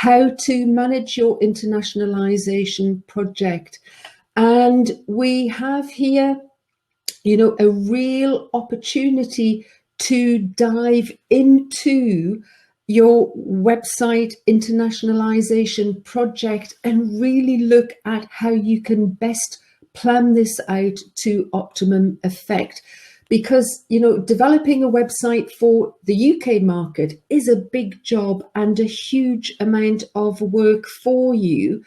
how to manage your internationalization project. And we have here, you know, a real opportunity to dive into your website internationalization project and really look at how you can best plan this out to optimum effect. Because, you know, developing a website for the UK market is a big job and a huge amount of work for you.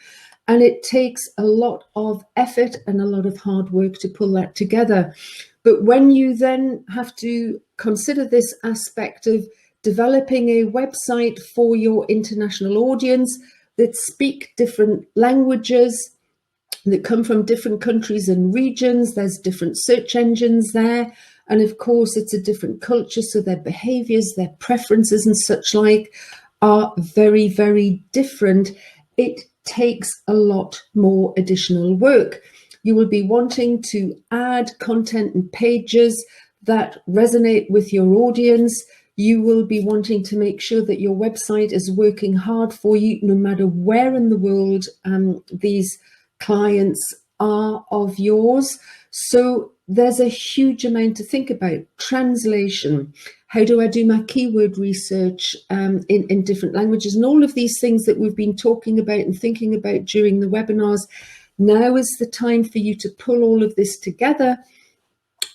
And it takes a lot of effort and a lot of hard work to pull that together. But when you then have to consider this aspect of developing a website for your international audience that speak different languages, that come from different countries and regions, there's different search engines there. And of course, it's a different culture. So their behaviors, their preferences and such like are very, very different. It takes a lot more additional work. You will be wanting to add content and pages that resonate with your audience. You will be wanting to make sure that your website is working hard for you, no matter where in the world these clients are of yours. So there's a huge amount to think about. Translation. How do I do my keyword research in different languages? And all of these things that we've been talking about and thinking about during the webinars. Now is the time for you to pull all of this together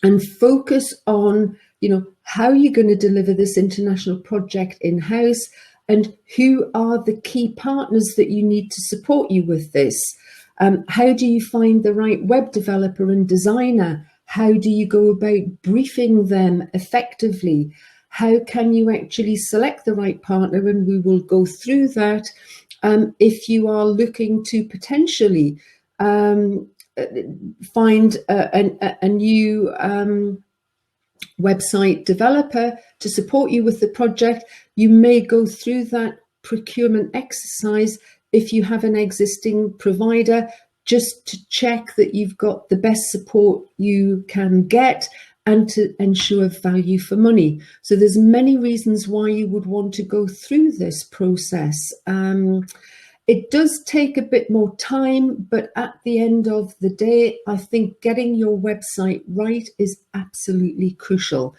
and focus on, you know, how you're going to deliver this international project in-house and who are the key partners that you need to support you with this. How do you find the right web developer and designer? How do you go about briefing them effectively? How can you actually select the right partner? And we will go through that if you are looking to potentially find a new website developer to support you with the project. You may go through that procurement exercise if you have an existing provider, just to check that you've got the best support you can get and to ensure value for money. So there's many reasons why you would want to go through this process. It does take a bit more time, but at the end of the day, I think getting your website right is absolutely crucial.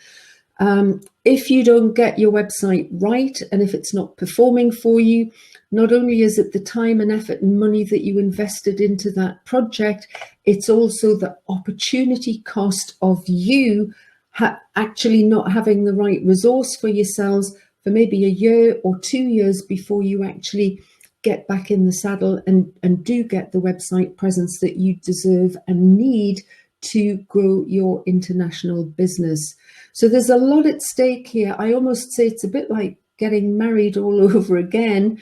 If you don't get your website right, and if it's not performing for you, not only is it the time and effort and money that you invested into that project, it's also the opportunity cost of you actually not having the right resource for yourselves for maybe a year or 2 years before you actually get back in the saddle and do get the website presence that you deserve and need to grow your international business. So there's a lot at stake here. I almost say it's a bit like getting married all over again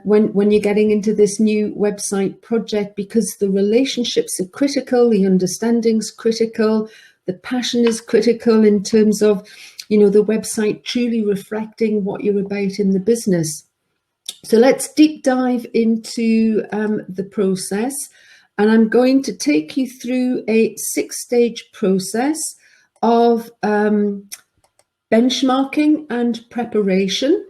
when you're getting into this new website project, because the relationships are critical, the understanding's critical, the passion is critical in terms of, you know, the website truly reflecting what you're about in the business. So let's deep dive into the process, and I'm going to take you through a 6-stage process of benchmarking and preparation.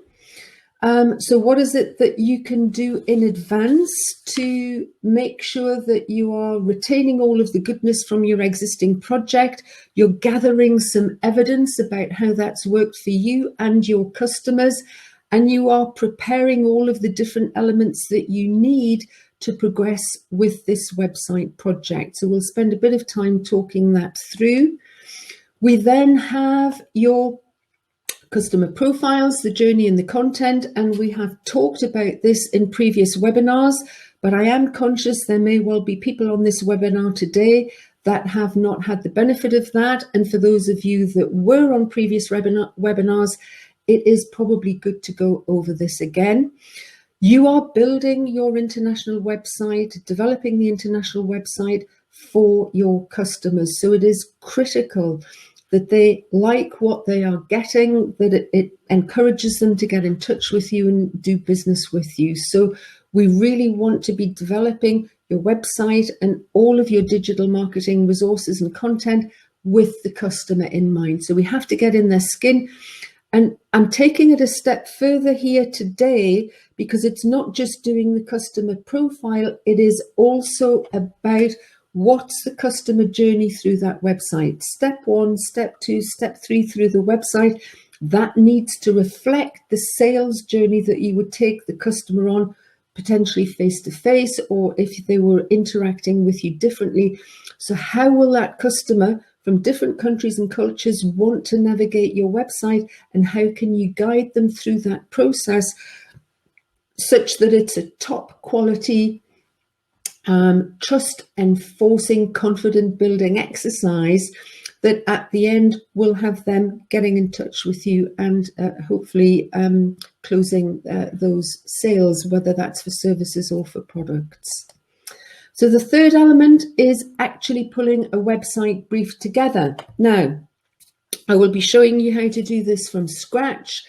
So what is it that you can do in advance to make sure that you are retaining all of the goodness from your existing project? You're gathering some evidence about how that's worked for you and your customers, and you are preparing all of the different elements that you need to progress with this website project. So we'll spend a bit of time talking that through. We then have your customer profiles, the journey and the content, and we have talked about this in previous webinars, but I am conscious there may well be people on this webinar today that have not had the benefit of that. And for those of you that were on previous webinars, it is probably good to go over this again. You are building your international website, developing the international website for your customers. So it is critical that they like what they are getting, that it encourages them to get in touch with you and do business with you. So we really want to be developing your website and all of your digital marketing resources and content with the customer in mind. So we have to get in their skin And I'm taking it a step further here today, because it's not just doing the customer profile, it is also about what's the customer journey through that website. Step 1, step 2, step 3 through the website. That needs to reflect the sales journey that you would take the customer on, potentially face-to-face, or if they were interacting with you differently. So how will that customer from different countries and cultures want to navigate your website, and how can you guide them through that process such that it's a top quality, trust enforcing, confident building exercise that at the end will have them getting in touch with you and hopefully closing those sales, whether that's for services or for products. So the third element is actually pulling a website brief together. Now, I will be showing you how to do this from scratch.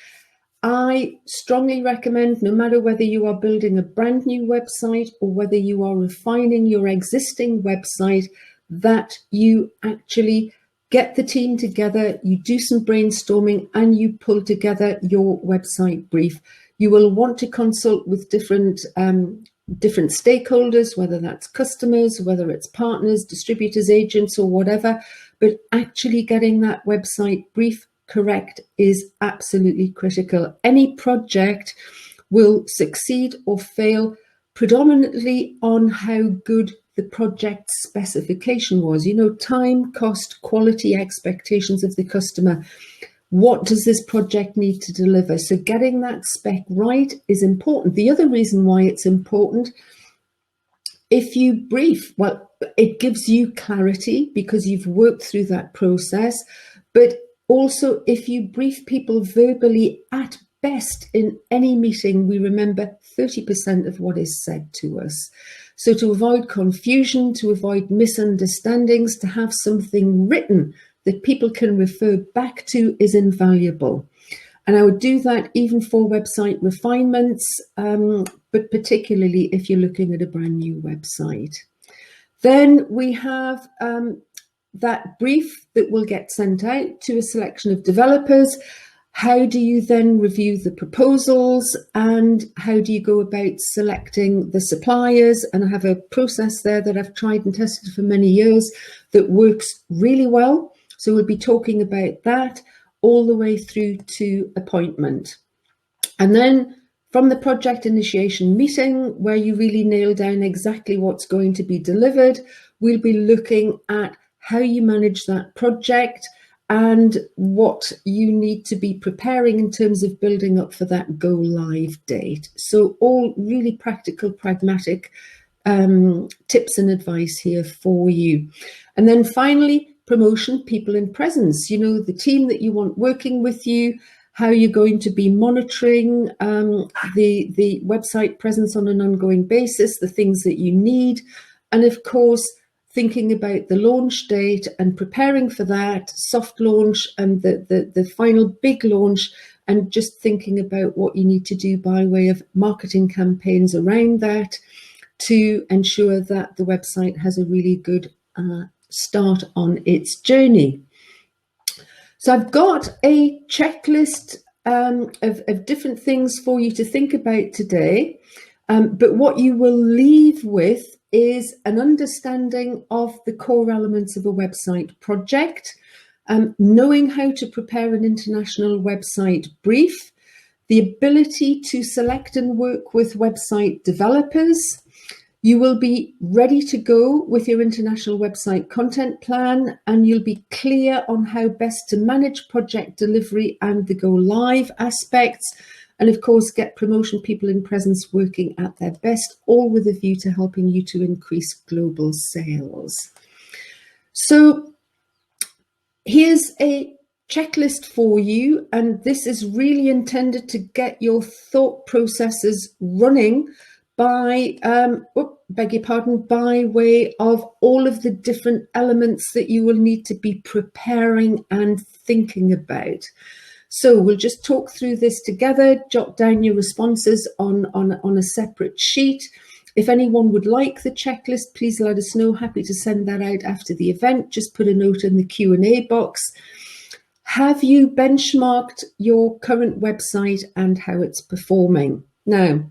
I strongly recommend, no matter whether you are building a brand new website or whether you are refining your existing website, that you actually get the team together, you do some brainstorming, and you pull together your website brief. You will want to consult with different stakeholders, whether that's customers, whether it's partners, distributors, agents, or whatever, but actually getting that website brief correct is absolutely critical. Any project will succeed or fail predominantly on how good the project specification was. You know, time, cost, quality, expectations of the customer. What does this project need to deliver? So getting that spec right is important. The other reason why it's important, if you brief, well, it gives you clarity because you've worked through that process. But also, if you brief people verbally, at best in any meeting, we remember 30% of what is said to us. So to avoid confusion, to avoid misunderstandings, to have something written that people can refer back to is invaluable. And I would do that even for website refinements, but particularly if you're looking at a brand new website. Then we have that brief that will get sent out to a selection of developers. How do you then review the proposals, and how do you go about selecting the suppliers? And I have a process there that I've tried and tested for many years that works really well. So we'll be talking about that all the way through to appointment. And then from the project initiation meeting, where you really nail down exactly what's going to be delivered, we'll be looking at how you manage that project and what you need to be preparing in terms of building up for that go live date. So all really practical, pragmatic tips and advice here for you. And then finally, promotion, people in presence, you know, the team that you want working with you, how you're going to be monitoring the website presence on an ongoing basis, the things that you need, and of course, thinking about the launch date and preparing for that soft launch and the final big launch, and just thinking about what you need to do by way of marketing campaigns around that to ensure that the website has a really good start on its journey. So I've got a checklist of different things for you to think about today, but what you will leave with is an understanding of the core elements of a website project, knowing how to prepare an international website brief, the ability to select and work with website developers. You will be ready to go with your international website content plan, and you'll be clear on how best to manage project delivery and the go live aspects. And of course, get promotion people in presence working at their best, all with a view to helping you to increase global sales. So here's a checklist for you, and this is really intended to get your thought processes running by, by way of all of the different elements that you will need to be preparing and thinking about. So we'll just talk through this together, jot down your responses on a separate sheet. If anyone would like the checklist, please let us know. Happy to send that out after the event. Just put a note in the Q&A box. Have you benchmarked your current website and how it's performing? Now,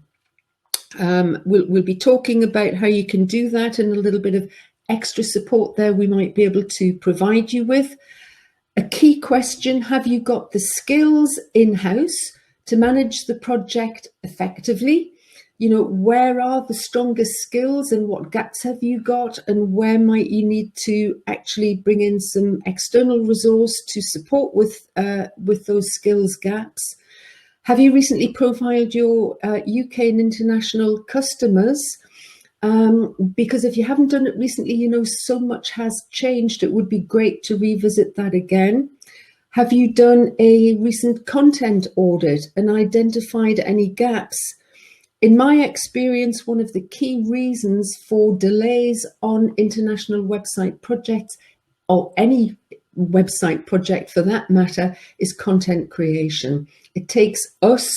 we'll be talking about how you can do that and a little bit of extra support there we might be able to provide you with. A key question, have you got the skills in-house to manage the project effectively? You know, where are the strongest skills and what gaps have you got, and where might you need to actually bring in some external resource to support with those skills gaps? Have you recently profiled your UK and international customers? Because if you haven't done it recently, you know, so much has changed. It would be great to revisit that again. Have you done a recent content audit and identified any gaps? In my experience, one of the key reasons for delays on international website projects, or any website project for that matter, is content creation. It takes us,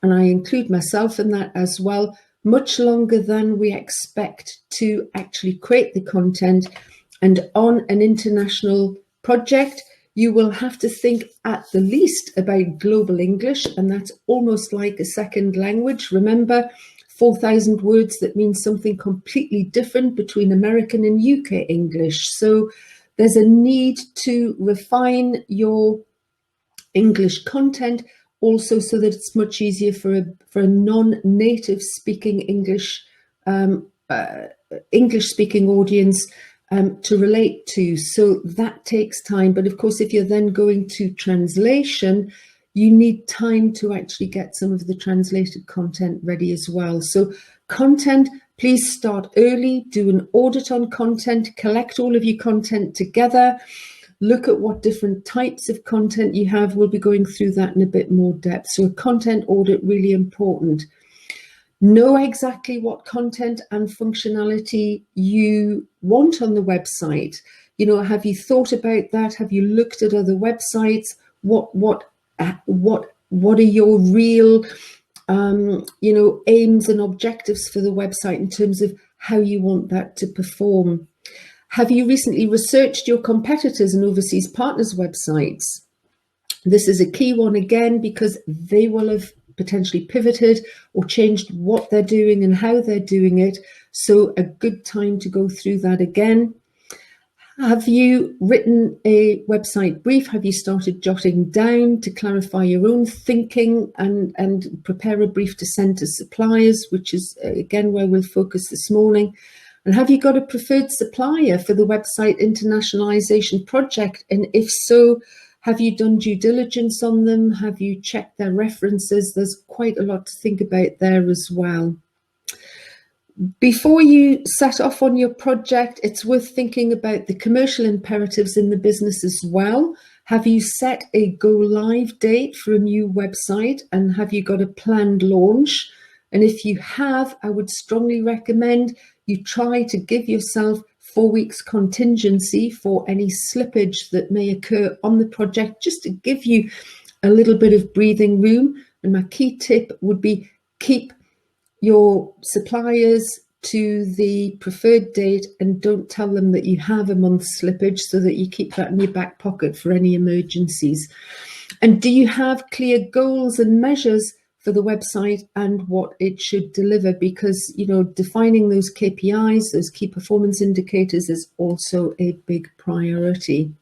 and I include myself in that as well, much longer than we expect to actually create the content. And on an international project, you will have to think at the least about global English, and that's almost like a second language. Remember, 4,000 words that mean something completely different between American and UK English. So there's a need to refine your English content also so that it's much easier for a non-native speaking English speaking audience to relate to. So that takes time. But of course, if you're then going to translation, you need time to actually get some of the translated content ready as well. So content, please start early, do an audit on content, collect all of your content together, look at what different types of content you have. We'll be going through that in a bit more depth. So a content audit, really important. Know exactly what content and functionality you want on the website. You know, have you thought about that? Have you looked at other websites? What are your real, you know, aims and objectives for the website in terms of how you want that to perform? Have you recently researched your competitors and overseas partners' websites? This is a key one again, because they will have potentially pivoted or changed what they're doing and how they're doing it. So a good time to go through that again. Have you written a website brief? Have you started jotting down to clarify your own thinking and prepare a brief to send to suppliers, which is again where we'll focus this morning? And have you got a preferred supplier for the website internationalization project? And if so, have you done due diligence on them? Have you checked their references? There's quite a lot to think about there as well. Before you set off on your project, it's worth thinking about the commercial imperatives in the business as well. Have you set a go live date for a new website, and have you got a planned launch? And if you have, I would strongly recommend you try to give yourself 4 weeks contingency for any slippage that may occur on the project, just to give you a little bit of breathing room. And my key tip would be keep your suppliers to the preferred date and don't tell them that you have a month's slippage, so that you keep that in your back pocket for any emergencies. And do you have clear goals and measures for the website and what it should deliver? Because, you know, defining those KPIs, those key performance indicators, is also a big priority.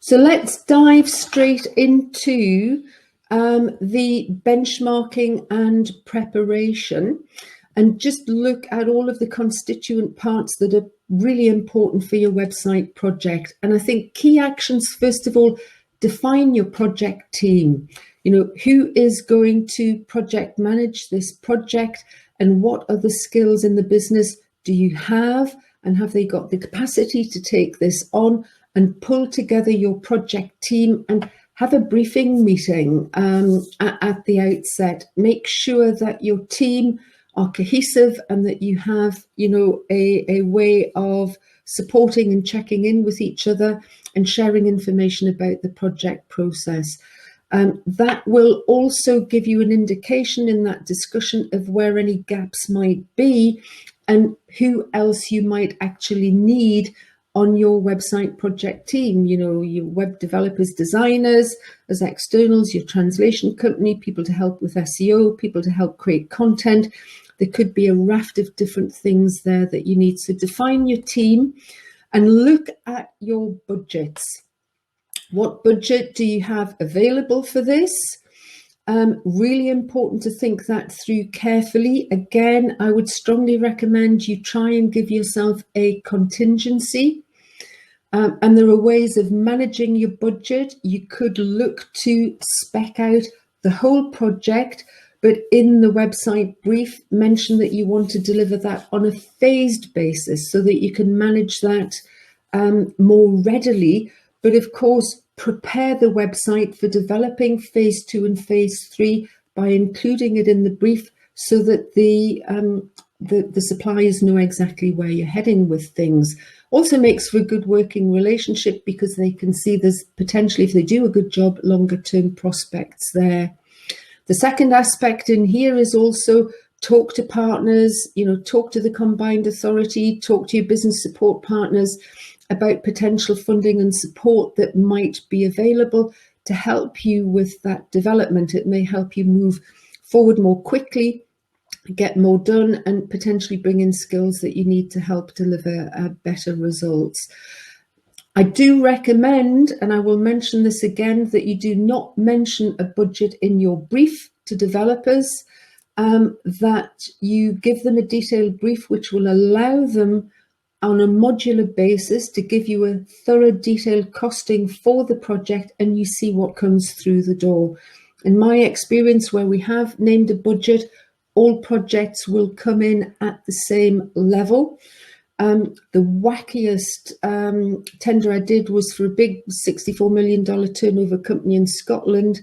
So let's dive straight into the benchmarking and preparation, and just look at all of the constituent parts that are really important for your website project. And I think key actions, first of all, define your project team. You know, who is going to project manage this project, and what other skills in the business do you have, and have they got the capacity to take this on? And pull together your project team and have a briefing meeting at the outset. Make sure that your team are cohesive and that you have, you know, a way of supporting and checking in with each other and sharing information about the project process. That will also give you an indication in that discussion of where any gaps might be and who else you might actually need on your website project team, you know, your web developers, designers as externals, your translation company, people to help with SEO, people to help create content. There could be a raft of different things there that you need. So define your team and look at your budgets. What budget do you have available for this? Really important to think that through carefully. Again, I would strongly recommend you try and give yourself a contingency. And there are ways of managing your budget. You could look to spec out the whole project, but in the website brief, mention that you want to deliver that on a phased basis so that you can manage that more readily. But of course, prepare the website for developing phase 2 and phase 3 by including it in the brief so that the suppliers know exactly where you're heading with things. Also makes for a good working relationship because they can see there's potentially, if they do a good job, longer term prospects there. The second aspect in here is also talk to partners, you know, talk to the combined authority, talk to your business support partners about potential funding and support that might be available to help you with that development. It may help you move forward more quickly, get more done, and potentially bring in skills that you need to help deliver better results. I do recommend, and I will mention this again, that you do not mention a budget in your brief to developers, that you give them a detailed brief which will allow them on a modular basis to give you a thorough detailed costing for the project, and you see what comes through the door. In my experience, where we have named a budget, all projects will come in at the same level. The wackiest tender I did was for a big $64 million turnover company in Scotland,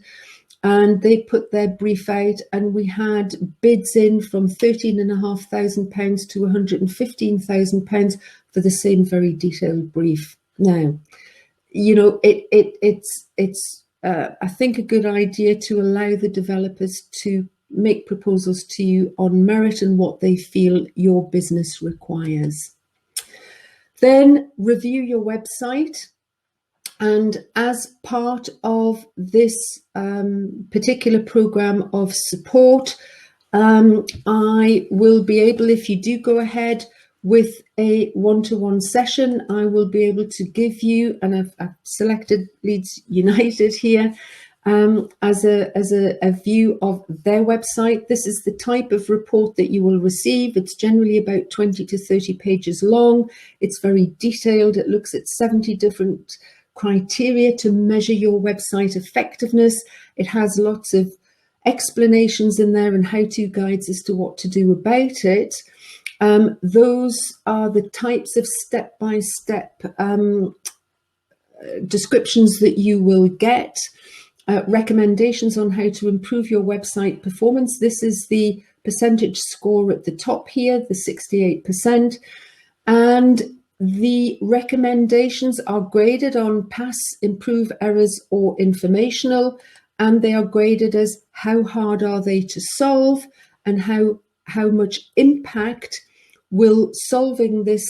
and they put their brief out and we had bids in from £13,500 to £115,000 for the same very detailed brief. Now, you know, it's I think a good idea to allow the developers to make proposals to you on merit and what they feel your business requires. Then review your website. And as part of this particular program of support, I will be able, if you do go ahead with a one-to-one session, I will be able to give you, and I've selected Leeds United here, as a view of their website. This is the type of report that you will receive. It's generally about 20 to 30 pages long. It's very detailed. It looks at 70 different criteria to measure your website effectiveness. It has lots of explanations in there and how-to guides as to what to do about it. Those are the types of step-by-step descriptions that you will get. Recommendations on how to improve your website performance. This is the percentage score at the top here, the 68%. And the recommendations are graded on pass, improve, errors, or informational, and they are graded as how hard are they to solve and how much impact will solving this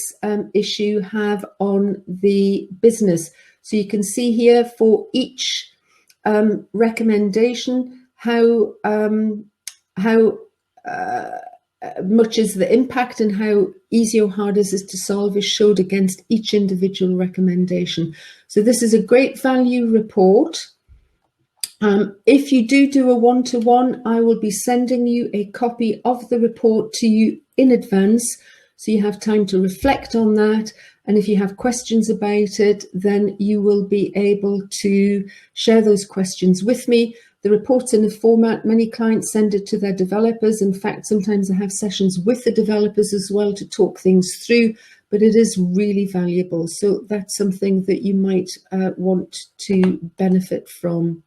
issue have on the business. So you can see here for each recommendation how much is the impact and how easy or hard is it to solve is showed against each individual recommendation. So this is a great value report. If you do a one-to-one, I will be sending you a copy of the report to you in advance, so you have time to reflect on that. And if you have questions about it, then you will be able to share those questions with me. The report's in a format, many clients send it to their developers. In fact, sometimes I have sessions with the developers as well to talk things through, but it is really valuable. So that's something that you might want to benefit from.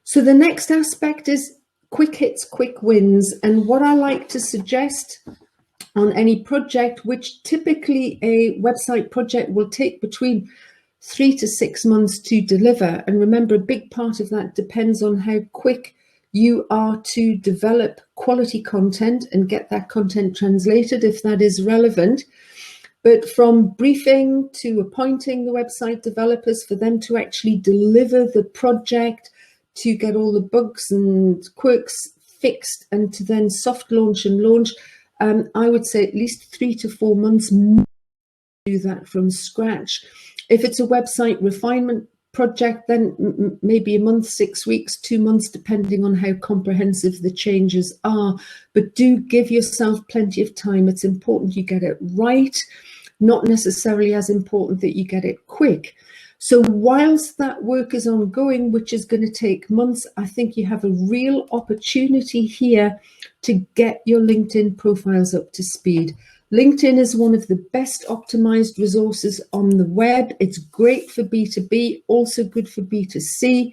So the next aspect is quick hits, quick wins. And what I like to suggest on any project, which typically a website project will take between 3 to 6 months to deliver. And remember, a big part of that depends on how quick you are to develop quality content and get that content translated if that is relevant. But from briefing to appointing the website developers for them to actually deliver the project, to get all the bugs and quirks fixed, and to then soft launch and launch, I would say at least 3 to 4 months. Do that from scratch. If it's a website refinement project, then maybe a month, 6 weeks, 2 months, depending on how comprehensive the changes are. But do give yourself plenty of time. It's important you get it right, not necessarily as important that you get it quick. So whilst that work is ongoing, which is going to take months, I think you have a real opportunity here to get your LinkedIn profiles up to speed. LinkedIn is one of the best optimized resources on the web. It's great for B2B, also good for B2C.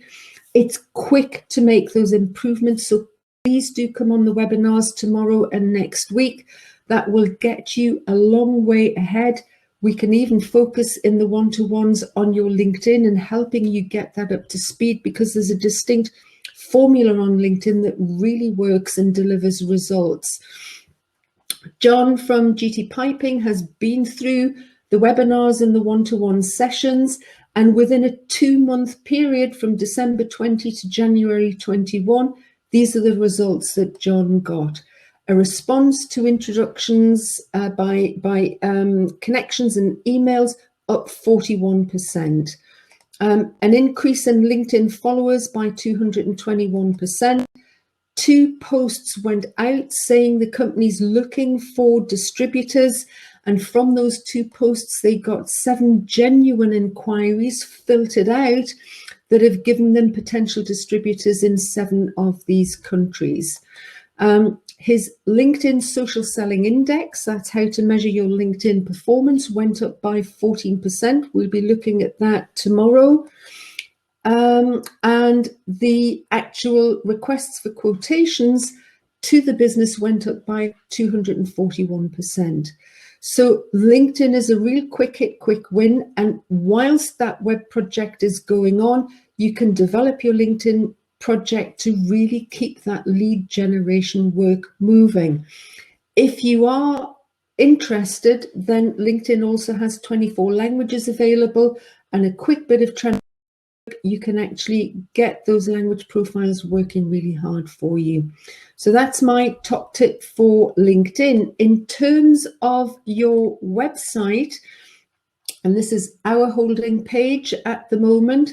It's quick to make those improvements. So please do come on the webinars tomorrow and next week. That will get you a long way ahead. We can even focus in the one-to-ones on your LinkedIn and helping you get that up to speed, because there's a distinct formula on LinkedIn that really works and delivers results. John from GT Piping has been through the webinars and the one-to-one sessions, and within a 2-month period from December 20 to January 21, these are the results that John got. A response to introductions by connections and emails up 41%. An increase in LinkedIn followers by 221%. 2 posts went out saying the company's looking for distributors, and from those 2 posts they got 7 genuine inquiries filtered out that have given them potential distributors in 7 of these countries. His LinkedIn social selling index, that's how to measure your LinkedIn performance, went up by 14%. We'll be looking at that tomorrow. And the actual requests for quotations to the business went up by 241%. So LinkedIn is a real quick hit, quick win. And whilst that web project is going on, you can develop your LinkedIn project to really keep that lead generation work moving. If you are interested, then LinkedIn also has 24 languages available, and a quick bit of translation. You can actually get those language profiles working really hard for you. So that's my top tip for LinkedIn. In terms of your website, and this is our holding page at the moment,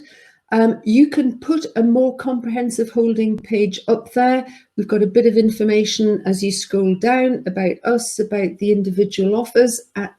you can put a more comprehensive holding page up there. We've got a bit of information as you scroll down about us, about the individual offers at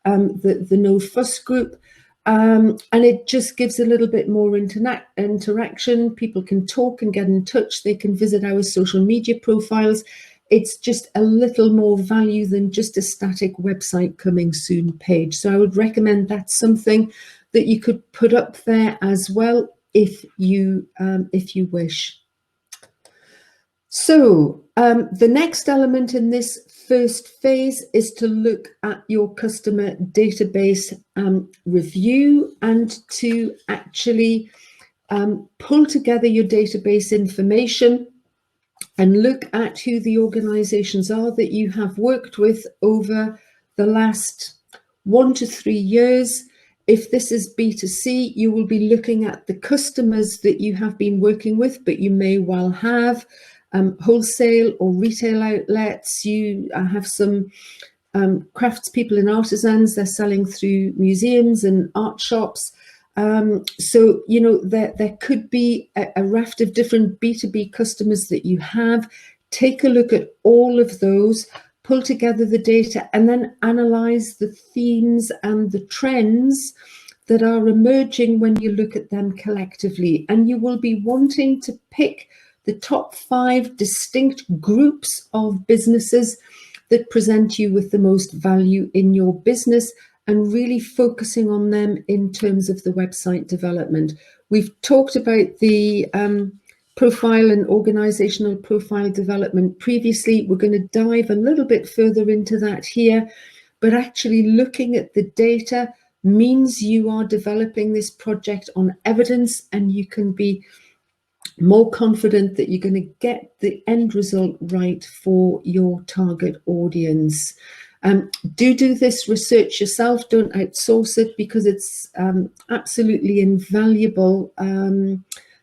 the No Fuss group. And it just gives a little bit more interaction. People can talk and get in touch. They can visit our social media profiles. It's just a little more value than just a static website coming soon page. So I would recommend that's something that you could put up there as well if you wish. So the next element in this first phase is to look at your customer database review and to actually pull together your database information and look at who the organizations are that you have worked with over the last 1 to 3 years. If this is B2C, you will be looking at the customers that you have been working with, but you may well have wholesale or retail outlets. You have some craftspeople and artisans. They're selling through museums and art shops. So, you know, there could be a raft of different B2B customers that you have. Take a look at all of those, pull together the data, and then analyze the themes and the trends that are emerging when you look at them collectively. And you will be wanting to pick the top 5 distinct groups of businesses that present you with the most value in your business, and really focusing on them in terms of the website development. We've talked about the profile and organizational profile development previously. We're going to dive a little bit further into that here, but actually looking at the data means you are developing this project on evidence, and you can be more confident that you're going to get the end result right for your target audience. Do this research yourself. Don't outsource it, because it's absolutely invaluable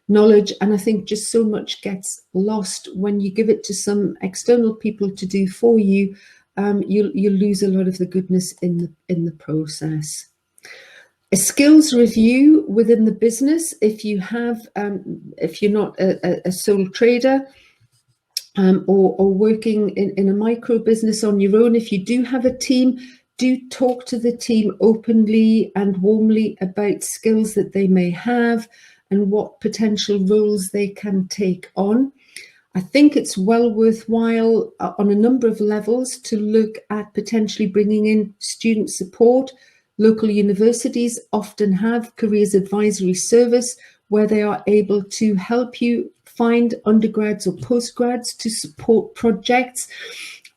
knowledge. And I think just so much gets lost when you give it to some external people to do for you. You lose a lot of the goodness in the process. A skills review within the business. If you have, if you're not a sole trader, or working in a micro business on your own, if you do have a team, do talk to the team openly and warmly about skills that they may have and what potential roles they can take on. I think it's well worthwhile on a number of levels to look at potentially bringing in student support. Local universities often have careers advisory service where they are able to help you find undergrads or postgrads to support projects.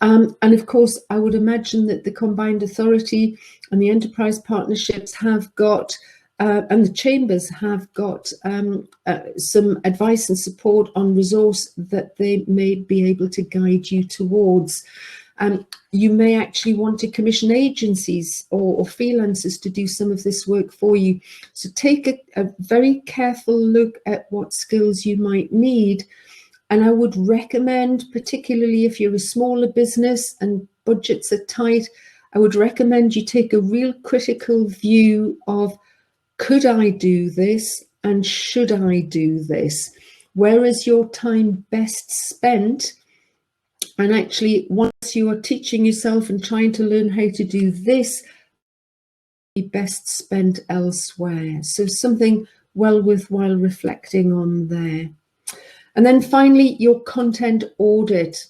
And of course, I would imagine that the Combined Authority and the enterprise partnerships have got, and the chambers have got some advice and support on resource that they may be able to guide you towards. You may actually want to commission agencies or freelancers to do some of this work for you. So take a very careful look at what skills you might need. And I would recommend, particularly if you're a smaller business and budgets are tight, I would recommend you take a real critical view of, could I do this and should I do this? Where is your time best spent? And actually, once you are teaching yourself and trying to learn how to do this, be best spent elsewhere. So something well worthwhile reflecting on there. And then finally, your content audit.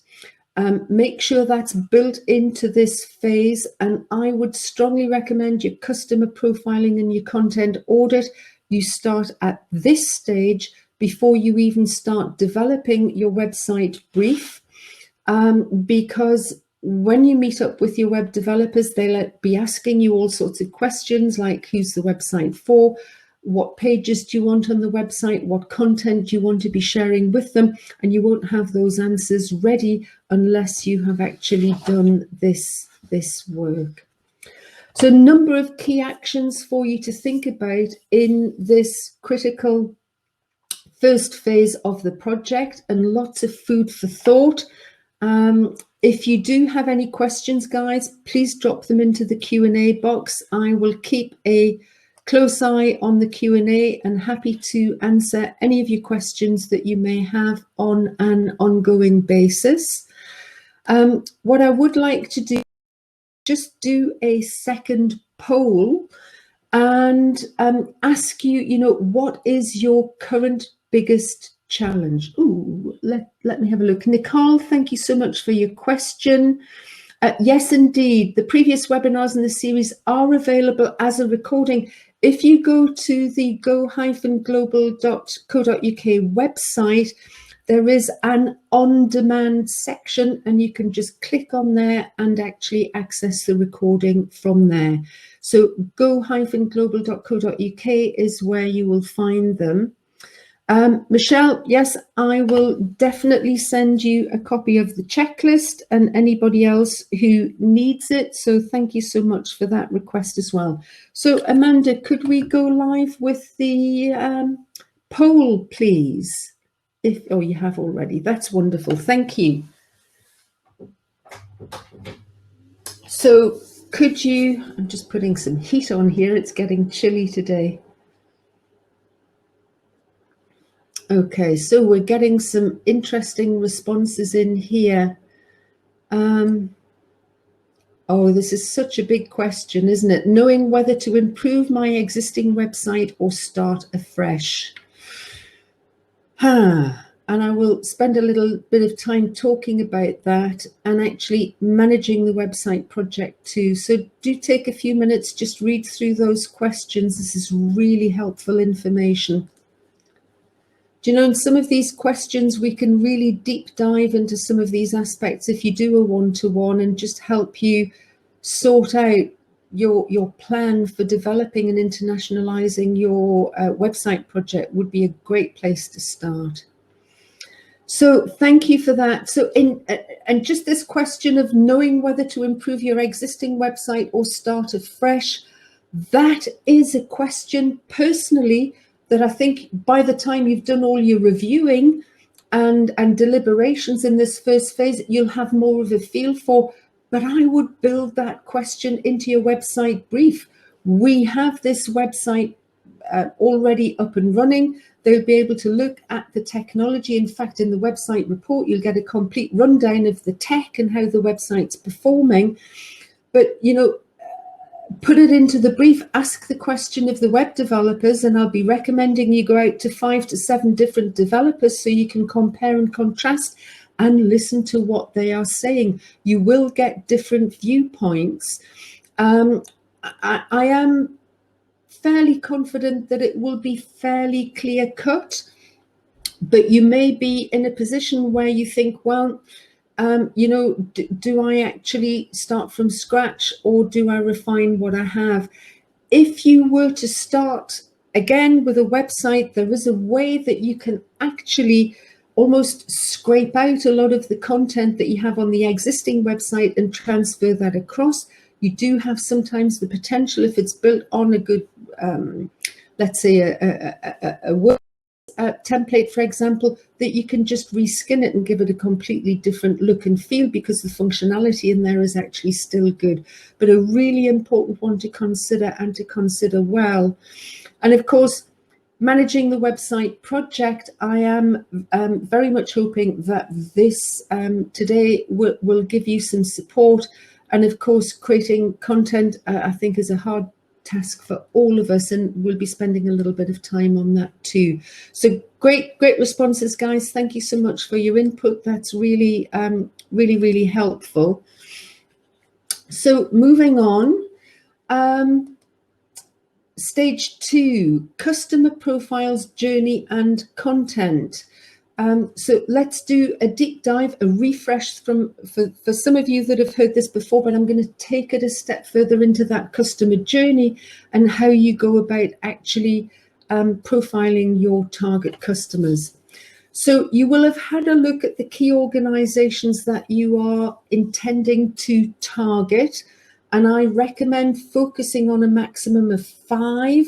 Make sure that's built into this phase. And I would strongly recommend your customer profiling and your content audit. You start at this stage before you even start developing your website brief. Because when you meet up with your web developers, they'll be asking you all sorts of questions like, who's the website for? What pages do you want on the website? What content do you want to be sharing with them? And you won't have those answers ready unless you have actually done this work. So a number of key actions for you to think about in this critical first phase of the project, and lots of food for thought. If you do have any questions, guys, please drop them into the Q&A box. I will keep a close eye on the Q&A and happy to answer any of your questions that you may have on an ongoing basis. What I would like to do, just do a second poll and ask you, what is your current biggest challenge? Ooh, let me have a look. Nicole, thank you so much for your question. Yes, indeed. The previous webinars in the series are available as a recording. If you go to the go-global.co.uk website, there is an on-demand section and you can just click on there and actually access the recording from there. So go-global.co.uk is where you will find them. Michelle, yes, I will definitely send you a copy of the checklist and anybody else who needs it. So thank you so much for that request as well. So Amanda, could we go live with the poll, please? Oh, you have already. That's wonderful. Thank you. So could you, I'm just putting some heat on here. It's getting chilly today. Okay, so we're getting some interesting responses in here. Oh, this is such a big question, isn't it? Knowing whether to improve my existing website or start afresh. And I will spend a little bit of time talking about that and actually managing the website project too. So do take a few minutes, just read through those questions. This is really helpful information. Do you know, in some of these questions, we can really deep dive into some of these aspects if you do a one-to-one and just help you sort out your plan for developing and internationalizing your website project would be a great place to start. So thank you for that. So and just this question of knowing whether to improve your existing website or start afresh, that is a question personally that I think by the time you've done all your reviewing and deliberations in this first phase, you'll have more of a feel for. But I would build that question into your website brief. We have this website already up and running. They'll be able to look at the technology. In fact, in the website report, you'll get a complete rundown of the tech and how the website's performing. But, you know, put it into the brief, ask the question of the web developers, and I'll be recommending you go out to 5 to 7 different developers so you can compare and contrast and listen to what they are saying. You will get different viewpoints. I am fairly confident that it will be fairly clear cut, but you may be in a position where you think, well, you know, do I actually start from scratch or do I refine what I have? If you were to start again with a website, there is a way that you can actually almost scrape out a lot of the content that you have on the existing website and transfer that across. You do have sometimes the potential, if it's built on a good, let's say a word template, for example, that you can just reskin it and give it a completely different look and feel because the functionality in there is actually still good. But a really important one to consider and to consider well. And of course, managing the website project, I am very much hoping that this today will give you some support. And of course, creating content, I think, is a hard task for all of us, and we'll be spending a little bit of time on that too. So great responses, guys. Thank you so much for your input. That's really, really helpful. So moving on, stage 2, customer profiles, journey and content. So let's do a deep dive, a refresh for some of you that have heard this before, but I'm going to take it a step further into that customer journey and how you go about actually profiling your target customers. So you will have had a look at the key organizations that you are intending to target, and I recommend focusing on a maximum of 5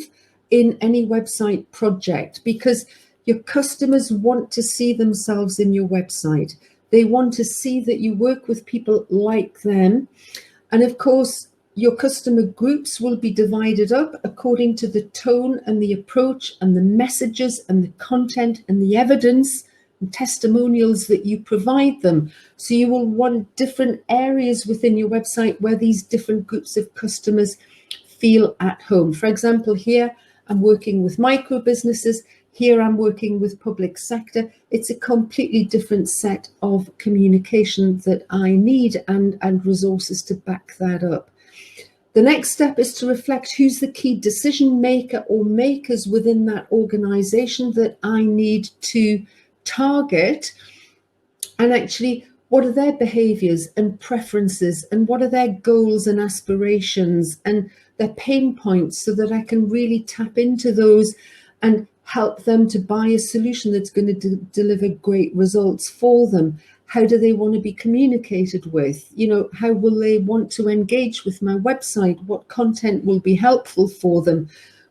in any website project, because your customers want to see themselves in your website. They want to see that you work with people like them. And of course, your customer groups will be divided up according to the tone and the approach and the messages and the content and the evidence and testimonials that you provide them. So you will want different areas within your website where these different groups of customers feel at home. For example, here I'm working with micro businesses. Here I'm working with public sector. It's a completely different set of communication that I need and resources to back that up. The next step is to reflect who's the key decision maker or makers within that organization that I need to target, and actually what are their behaviors and preferences, and what are their goals and aspirations and their pain points, so that I can really tap into those and help them to buy a solution that's going to deliver great results for them. How do they want to be communicated with? You know, how will they want to engage with my website? What content will be helpful for them?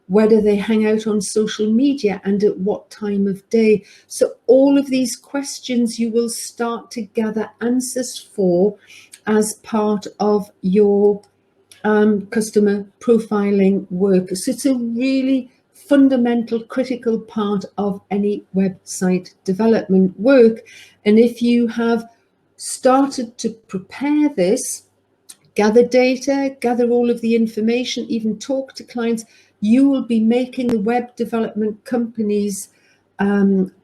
Where do they hang out on social media and at what time of day? So all of these questions you will start to gather answers for as part of your customer profiling work. So it's a really fundamental, critical part of any website development work. And if you have started to prepare this, gather data, gather all of the information, even talk to clients, you will be making the web development company's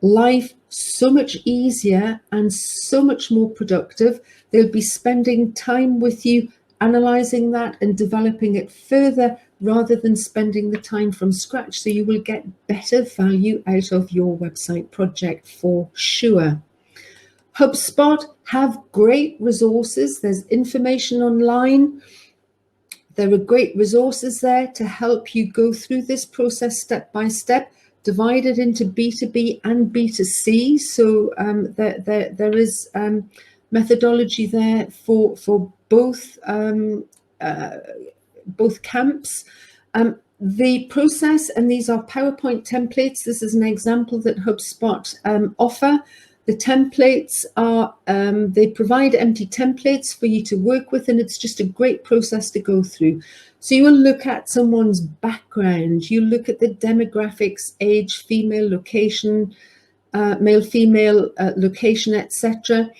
life so much easier and so much more productive. They'll be spending time with you, analyzing that and developing it further, rather than spending the time from scratch. So you will get better value out of your website project for sure. HubSpot have great resources. There's information online. There are great resources there to help you go through this process step by step, divided into B2B and B2C. So there is methodology there for both both camps. The process, and these are PowerPoint templates. This is an example that HubSpot offer. The templates are, they provide empty templates for you to work with, and it's just a great process to go through. So you will look at someone's background, you look at the demographics, age, female, location, male, female, location, etc.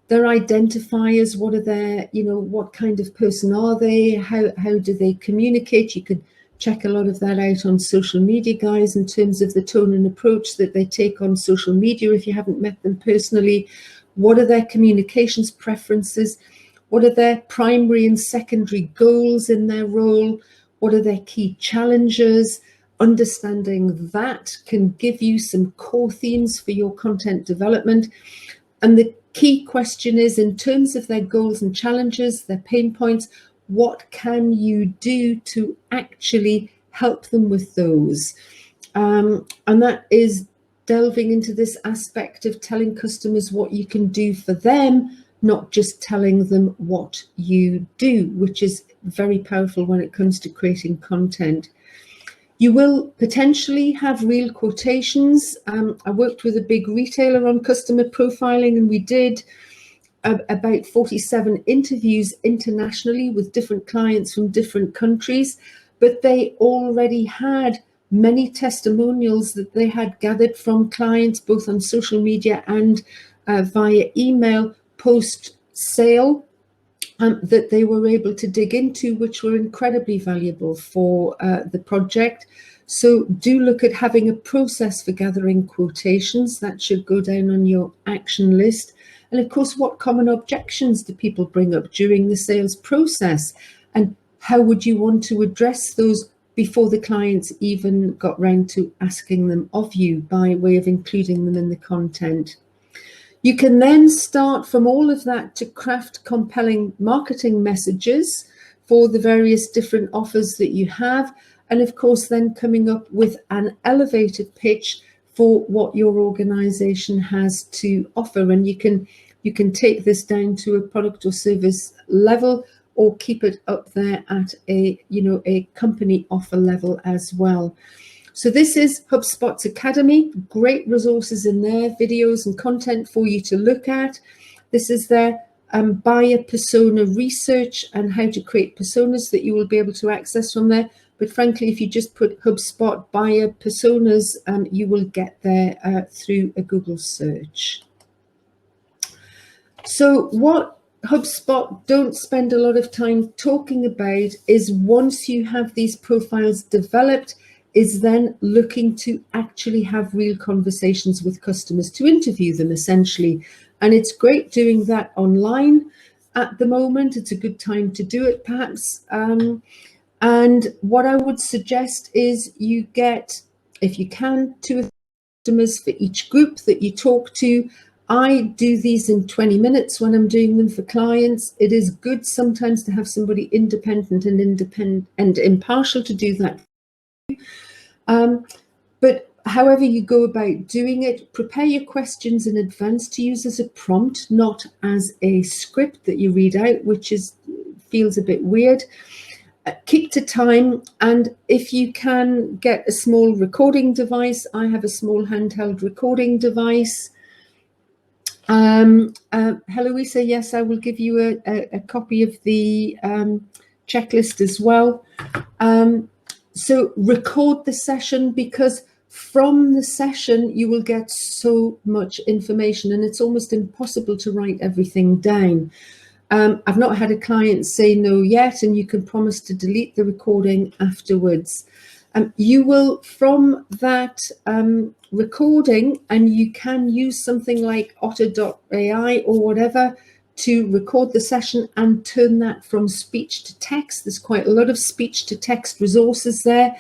Their identifiers, what are their, what kind of person are they? How do they communicate? You could check a lot of that out on social media, guys, in terms of the tone and approach that they take on social media if you haven't met them personally. What are their communications preferences? What are their primary and secondary goals in their role? What are their key challenges? Understanding that can give you some core themes for your content development. And the key question is, in terms of their goals and challenges, their pain points, what can you do to actually help them with those? And that is delving into this aspect of telling customers what you can do for them, not just telling them what you do, which is very powerful when it comes to creating content. You will potentially have real quotations. I worked with a big retailer on customer profiling, and we did about 47 interviews internationally with different clients from different countries, but they already had many testimonials that they had gathered from clients, both on social media and via email post-sale, that they were able to dig into, which were incredibly valuable for the project. So do look at having a process for gathering quotations. That should go down on your action list. And of course, what common objections do people bring up during the sales process? And how would you want to address those before the clients even got round to asking them of you, by way of including them in the content? You can then start from all of that to craft compelling marketing messages for the various different offers that you have. And of course, then coming up with an elevated pitch for what your organization has to offer. And you can take this down to a product or service level, or keep it up there at a company offer level as well. So this is HubSpot's Academy. Great resources in there, videos and content for you to look at. This is their buyer persona research and how to create personas that you will be able to access from there. But frankly, if you just put HubSpot buyer personas, you will get there through a Google search. So what HubSpot don't spend a lot of time talking about is, once you have these profiles developed, is then looking to actually have real conversations with customers, to interview them essentially. And it's great doing that online at the moment. It's a good time to do it, perhaps. And what I would suggest is you get, if you can, 2 customers for each group that you talk to. I do these in 20 minutes when I'm doing them for clients. It is good sometimes to have somebody independent and impartial to do that. But however you go about doing it, prepare your questions in advance to use as a prompt, not as a script that you read out, which feels a bit weird. Keep to time, and if you can get a small recording device, I have a small handheld recording device. Heloisa, yes, I will give you a copy of the checklist as well. So record the session, because from the session you will get so much information, and it's almost impossible to write everything down. I've not had a client say no yet, and you can promise to delete the recording afterwards. You will, from that recording, and you can use something like otter.ai or whatever to record the session and turn that from speech to text. There's quite a lot of speech to text resources there.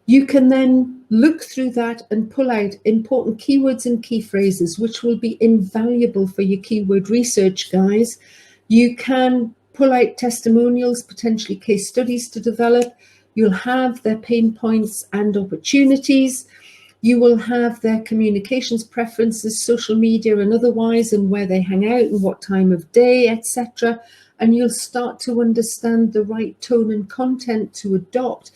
You can then look through that and pull out important keywords and key phrases, which will be invaluable for your keyword research, guys. You can pull out testimonials, potentially case studies to develop. You'll have their pain points and opportunities. You will have their communications preferences, social media and otherwise, and where they hang out and what time of day, etc. And you'll start to understand the right tone and content to adopt.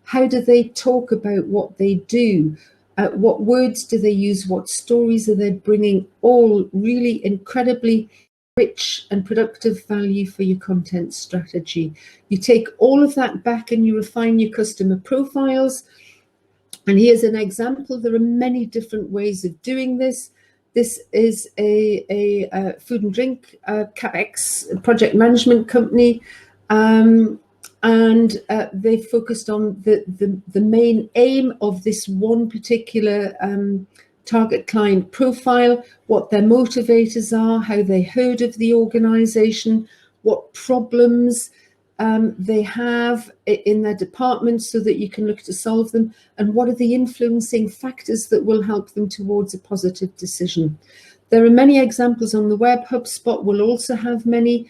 How do they talk about what they do? What words do they use? What stories are they bringing? All really incredibly rich and productive value for your content strategy. You take all of that back and you refine your customer profiles. And here's an example. There are many different ways of doing this. This is a food and drink CapEx project management company. And they focused on the main aim of this one particular target client profile, what their motivators are, how they heard of the organization, what problems they have in their department so that you can look to solve them, and what are the influencing factors that will help them towards a positive decision. There are many examples on the web. HubSpot will also have many.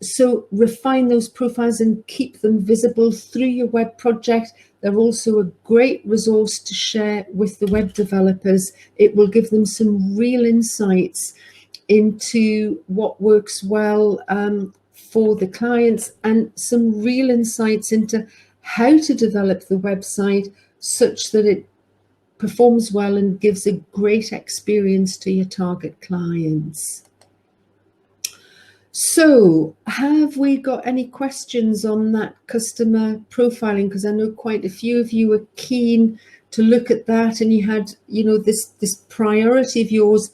So refine those profiles and keep them visible through your web project. They're also a great resource to share with the web developers. It will give them some real insights into what works well for the clients, and some real insights into how to develop the website such that it performs well and gives a great experience to your target clients. So have we got any questions on that customer profiling? Because I know quite a few of you were keen to look at that, and you had, this priority of yours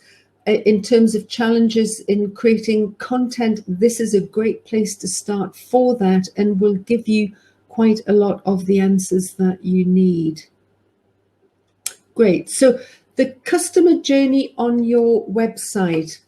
in terms of challenges in creating content. This is a great place to start for that, and will give you quite a lot of the answers that you need. Great. So the customer journey on your website,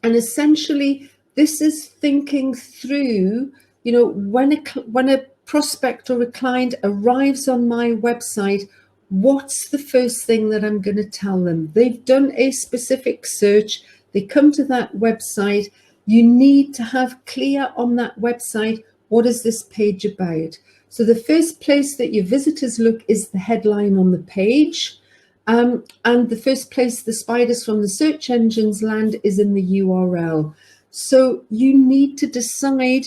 and essentially this is thinking through, when a prospect or a client arrives on my website, what's the first thing that I'm going to tell them? They've done a specific search, they come to that website. You need to have clear on that website, what is this page about? So the first place that your visitors look is the headline on the page. And the first place the spiders from the search engines land is in the URL. So you need to decide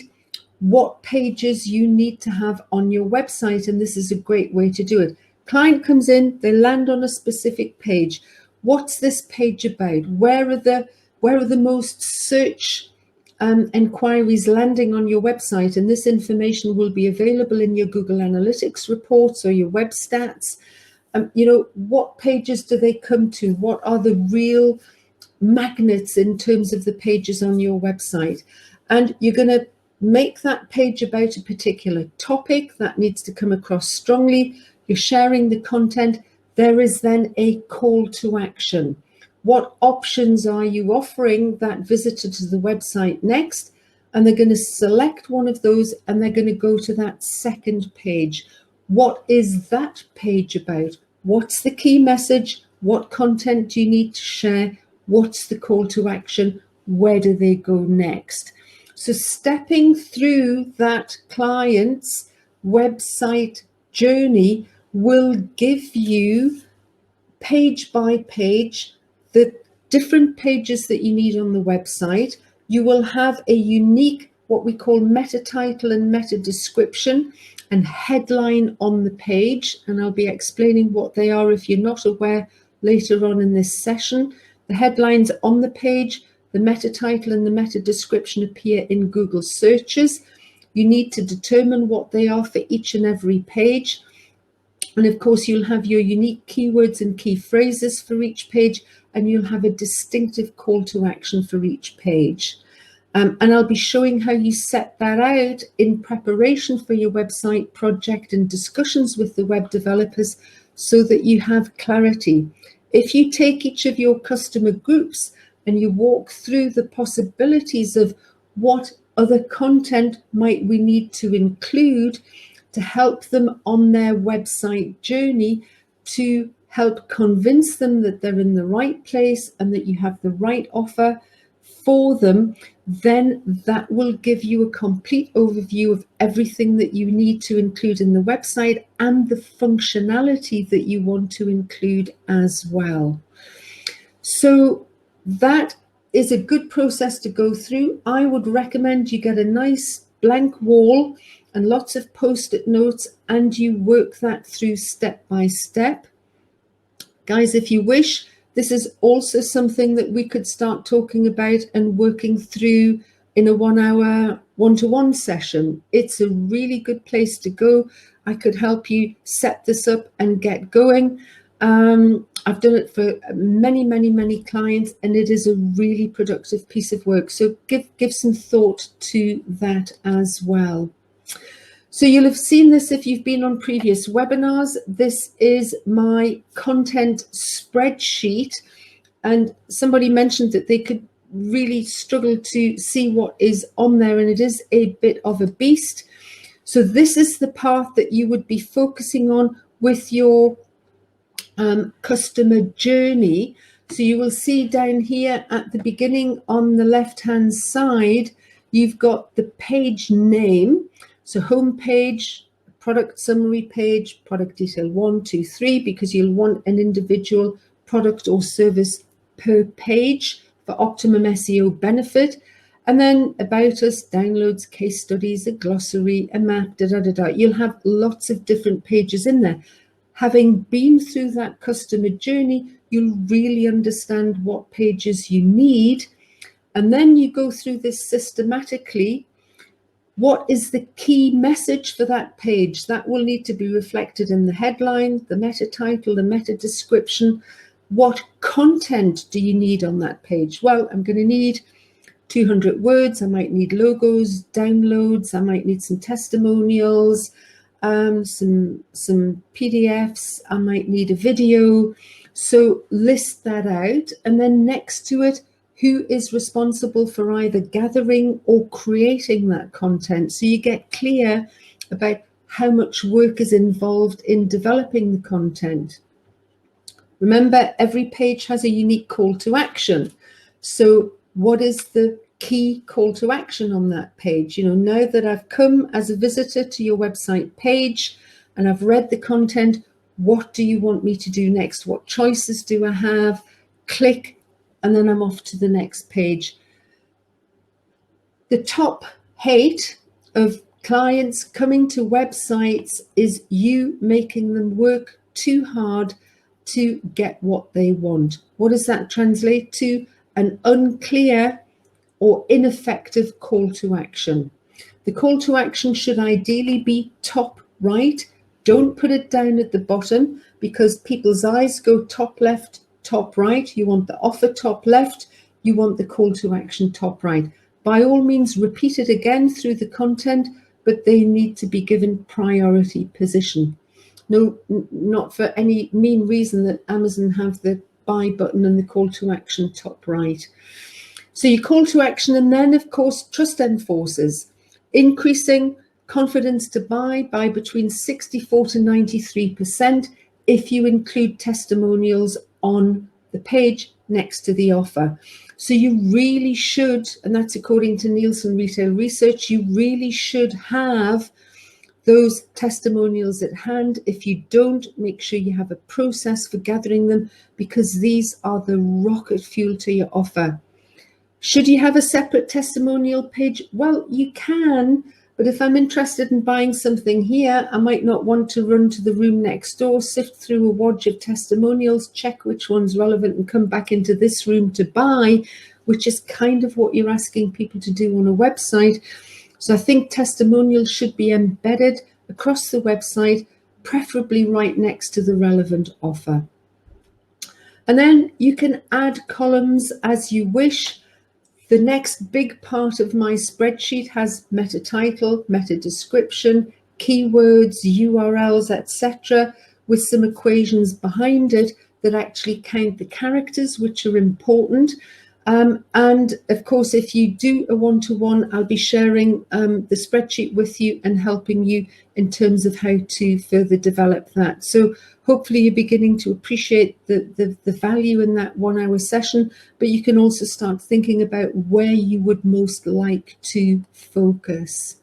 what pages you need to have on your website, and this is a great way to do it. Client comes in, they land on a specific page. What's this page about? Where are the most search inquiries landing on your website? And this information will be available in your Google Analytics reports or your web stats. What pages do they come to? What are the real magnets in terms of the pages on your website? And you're going to make that page about a particular topic that needs to come across strongly. You're sharing the content. There is then a call to action. What options are you offering that visitor to the website next? And they're going to select one of those, and they're going to go to that second page. What is that page about? What's the key message? What content do you need to share? What's the call to action? Where do they go next? So stepping through that client's website journey will give you, page by page, the different pages that you need on the website. You will have a unique, what we call meta title and meta description and headline on the page, and I'll be explaining what they are if you're not aware later on in this session. The headlines on the page, the meta title and the meta description appear in Google searches. You need to determine what they are for each and every page. And of course, you'll have your unique keywords and key phrases for each page, and you'll have a distinctive call to action for each page. And I'll be showing how you set that out in preparation for your website project and discussions with the web developers so that you have clarity. If you take each of your customer groups and you walk through the possibilities of what other content might we need to include to help them on their website journey, to help convince them that they're in the right place and that you have the right offer for them, then that will give you a complete overview of everything that you need to include in the website and the functionality that you want to include as well. So that is a good process to go through. I would recommend you get a nice blank wall and lots of post-it notes, and you work that through step by step. Guys, if you wish, this is also something that we could start talking about and working through in a 1 hour one-to-one session. It's a really good place to go. I could help you set this up and get going. I've done it for many clients, and it is a really productive piece of work. So give some thought to that as well. So you'll have seen this if you've been on previous webinars. This is my content spreadsheet, and somebody mentioned that they could really struggle to see what is on there, and it is a bit of a beast. So this is the part that you would be focusing on with your customer journey. So you will see down here at the beginning on the left hand side, you've got the page name. So home page, product summary page, product detail 1, 2, 3, because you'll want an individual product or service per page for optimum SEO benefit. And then about us, downloads, case studies, a glossary, a map, You'll have lots of different pages in there. Having been through that customer journey, you'll really understand what pages you need. And then you go through this systematically. What is the key message for that page? That will need to be reflected in the headline, the meta title, the meta description. What content do you need on that page? Well, I'm going to need 200 words. I might need logos, downloads. I might need some testimonials, some PDFs. I might need a video. So list that out, and then next to it, who is responsible for either gathering or creating that content. So you get clear about how much work is involved in developing the content. Remember, every page has a unique call to action. So what is the key call to action on that page? You know, now that I've come as a visitor to your website page and I've read the content, what do you want me to do next? What choices do I have? Click, and then I'm off to the next page. The top hate of clients coming to websites is you making them work too hard to get what they want. What does that translate to? An unclear or ineffective call to action. The call to action should ideally be top right. Don't put it down at the bottom, because people's eyes go top left, top right. You want the offer top left. You want the call to action top right. By all means, repeat it again through the content, but they need to be given priority position. No, not for any mean reason that Amazon have the buy button and the call to action top right. So your call to action, and then of course, trust enforcers, increasing confidence to buy by between 64 to 93% if you include testimonials on the page next to the offer. So you really should, and that's according to Nielsen Retail Research, you really should have those testimonials at hand. If you don't, make sure you have a process for gathering them, because these are the rocket fuel to your offer. Should you have a separate testimonial page? Well, you can, but if I'm interested in buying something here, I might not want to run to the room next door, sift through a wodge of testimonials, check which one's relevant, and come back into this room to buy, which is kind of what you're asking people to do on a website. So I think testimonials should be embedded across the website, preferably right next to the relevant offer. And then you can add columns as you wish. The next big part of my spreadsheet has meta title, meta description, keywords, URLs, etc., with some equations behind it that actually count the characters, which are important. And of course, if you do a one-to-one, I'll be sharing the spreadsheet with you and helping you in terms of how to further develop that. So hopefully you're beginning to appreciate the value in that 1 hour session, but you can also start thinking about where you would most like to focus.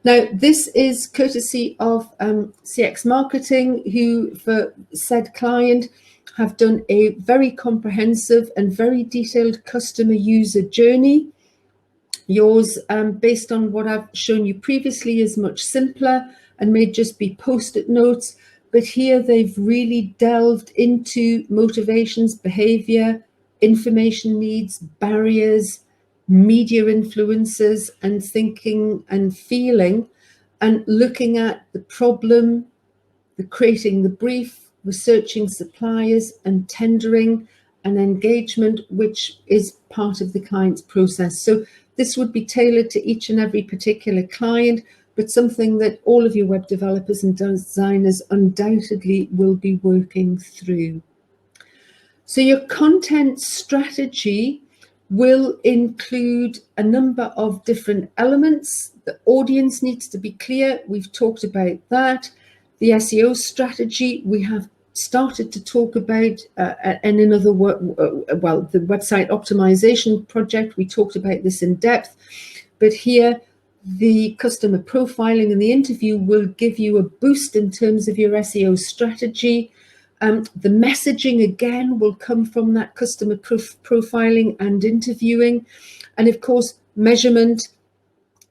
Now, this is courtesy of CX Marketing, who for said client have done a very comprehensive and very detailed customer user journey. Yours, based on what I've shown you previously, is much simpler and may just be post-it notes, but here they've really delved into motivations, behavior, information needs, barriers, media influences, and thinking and feeling, and looking at the problem, creating the brief, researching suppliers, and tendering and engagement, which is part of the client's process. So this would be tailored to each and every particular client, but something that all of your web developers and designers undoubtedly will be working through. So your content strategy will include a number of different elements. The audience needs to be clear. We've talked about that. The SEO strategy, we have started to talk about, and another work, well, the website optimization project, we talked about this in depth, but here the customer profiling and the interview will give you a boost in terms of your SEO strategy. The messaging, again, will come from that customer profiling and interviewing. And of course, measurement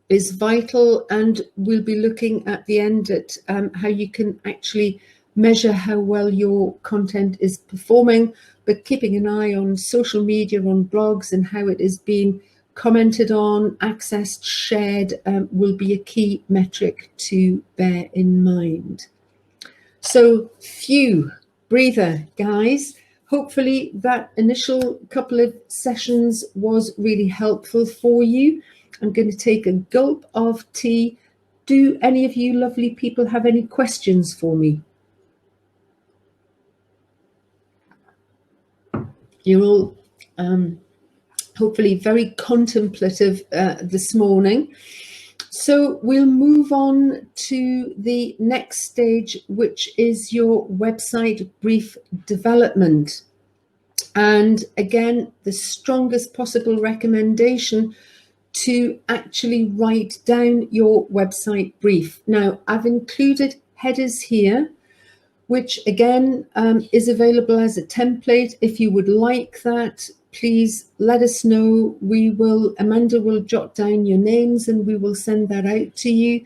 is vital, and we'll be looking at the end at how you can actually measure how well your content is performing, but keeping an eye on social media, on blogs, and how it is being commented on, accessed, shared, will be a key metric to bear in mind. So, phew, breather, guys. Hopefully that initial couple of sessions was really helpful for you. I'm going to take a gulp of tea. Do any of you lovely people have any questions for me? You're all hopefully very contemplative this morning. So we'll move on to the next stage, which is your website brief development. And again, the strongest possible recommendation to actually write down your website brief. Now, I've included headers here, which again is available as a template. If you would like that, please let us know. Amanda will jot down your names and we will send that out to you.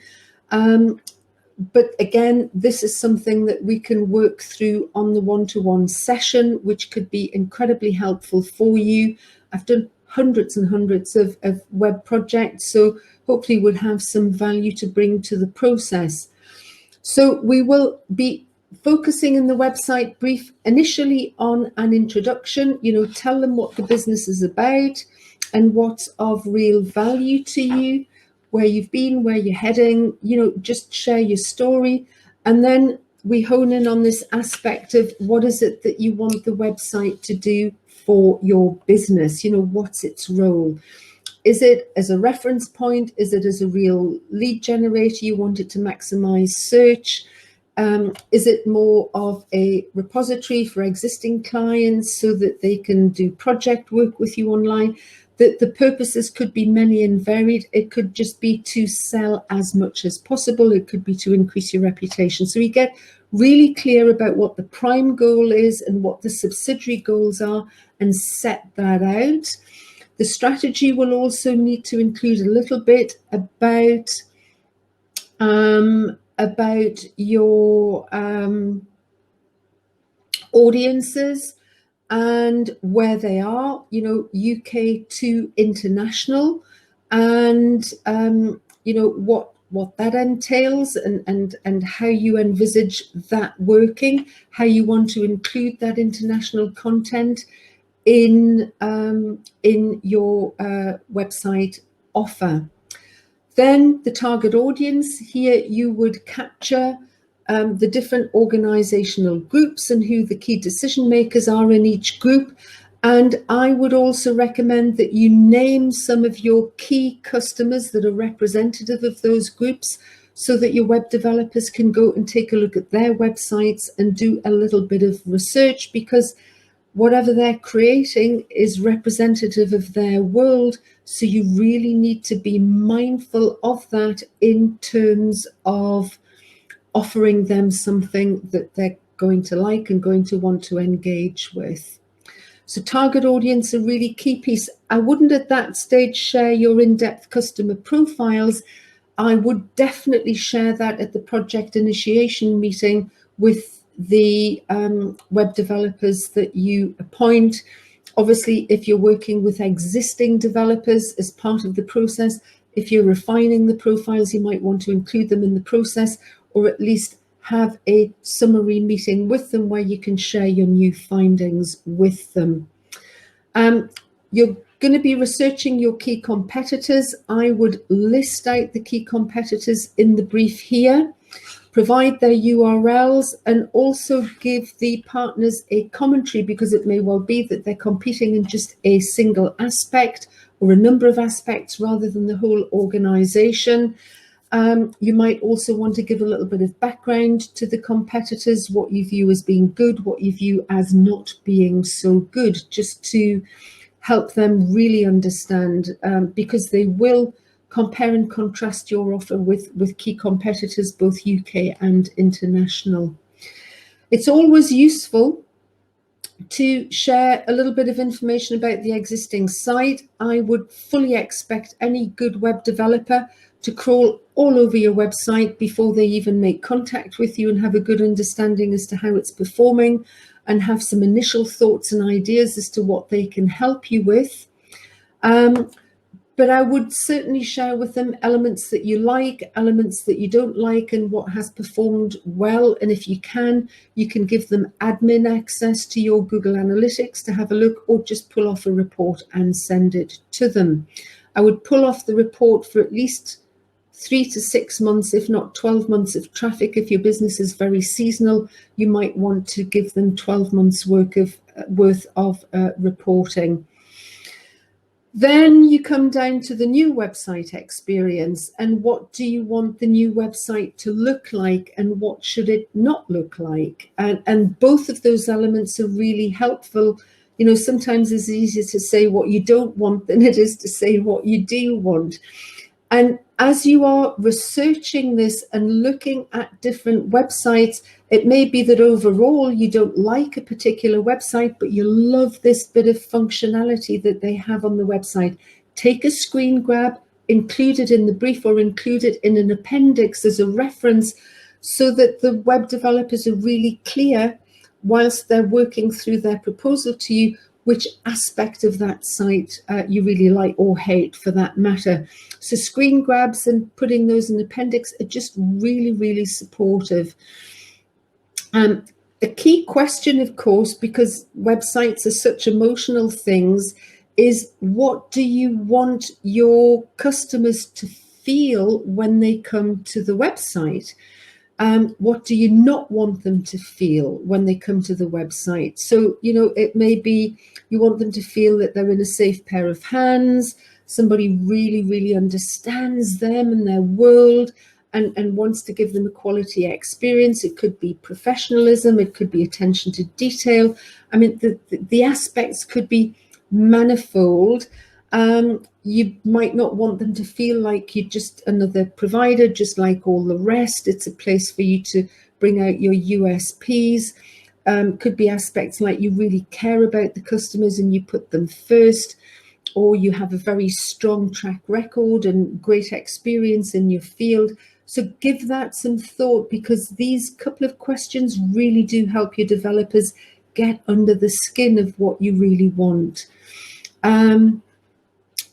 But again, this is something that we can work through on the one-to-one session, which could be incredibly helpful for you. I've done hundreds and hundreds of web projects, so hopefully we'll have some value to bring to the process. So we will be focusing in the website brief initially on an introduction, tell them what the business is about and what's of real value to you, where you've been, where you're heading, just share your story. And then we hone in on this aspect of what is it that you want the website to do for your business? What's its role? Is it as a reference point? Is it as a real lead generator? You want it to maximize search? Is it more of a repository for existing clients so that they can do project work with you online? The purposes could be many and varied. It could just be to sell as much as possible. It could be to increase your reputation. So we get really clear about what the prime goal is and what the subsidiary goals are and set that out. The strategy will also need to include a little bit about your audiences and where they are, UK to international, and what that entails and how you envisage that working, how you want to include that international content in your website offer. Then the target audience, here you would capture the different organizational groups and who the key decision makers are in each group. And I would also recommend that you name some of your key customers that are representative of those groups, so that your web developers can go and take a look at their websites and do a little bit of research, because whatever they're creating is representative of their world. So you really need to be mindful of that in terms of offering them something that they're going to like and going to want to engage with. So target audience, a really key piece. I wouldn't at that stage share your in-depth customer profiles. I would definitely share that at the project initiation meeting with the web developers that you appoint. Obviously, if you're working with existing developers as part of the process, if you're refining the profiles, you might want to include them in the process, or at least have a summary meeting with them where you can share your new findings with them. You're going to be researching your key competitors. I would list out the key competitors in the brief here, provide their URLs, and also give the partners a commentary, because it may well be that they're competing in just a single aspect or a number of aspects rather than the whole organization. You might also want to give a little bit of background to the competitors, what you view as being good, what you view as not being so good, just to help them really understand, because they will compare and contrast your offer with key competitors, both UK and international. It's always useful to share a little bit of information about the existing site. I would fully expect any good web developer to crawl all over your website before they even make contact with you, and have a good understanding as to how it's performing, and have some initial thoughts and ideas as to what they can help you with. But I would certainly share with them elements that you like, elements that you don't like, and what has performed well. And if you can give them admin access to your Google Analytics to have a look, or just pull off a report and send it to them. I would pull off the report for at least 3 to 6 months, if not 12 months of traffic. If your business is very seasonal, you might want to give them 12 months worth of reporting. Then you come down to the new website experience, and what do you want the new website to look like, and what should it not look like? And both of those elements are really helpful. You know, sometimes it's easier to say what you don't want than it is to say what you do want. And as you are researching this and looking at different websites, it may be that overall you don't like a particular website, but you love this bit of functionality that they have on the website. Take a screen grab, include it in the brief, or include it in an appendix as a reference, so that the web developers are really clear whilst they're working through their proposal to you, which aspect of that site you really like or hate, for that matter. So screen grabs and putting those in appendix are just really, really supportive. A key question, of course, because websites are such emotional things, is what do you want your customers to feel when they come to the website? What do you not want them to feel when they come to the website? So, you know, it may be you want them to feel that they're in a safe pair of hands, somebody really, really understands them and their world, and wants to give them a quality experience. It could be professionalism, it could be attention to detail. I mean, the aspects could be manifold. You might not want them to feel like you're just another provider, just like all the rest. It's a place for you to bring out your USPs. Could be aspects like you really care about the customers and you put them first, or you have a very strong track record and great experience in your field. So give that some thought, because these couple of questions really do help your developers get under the skin of what you really want.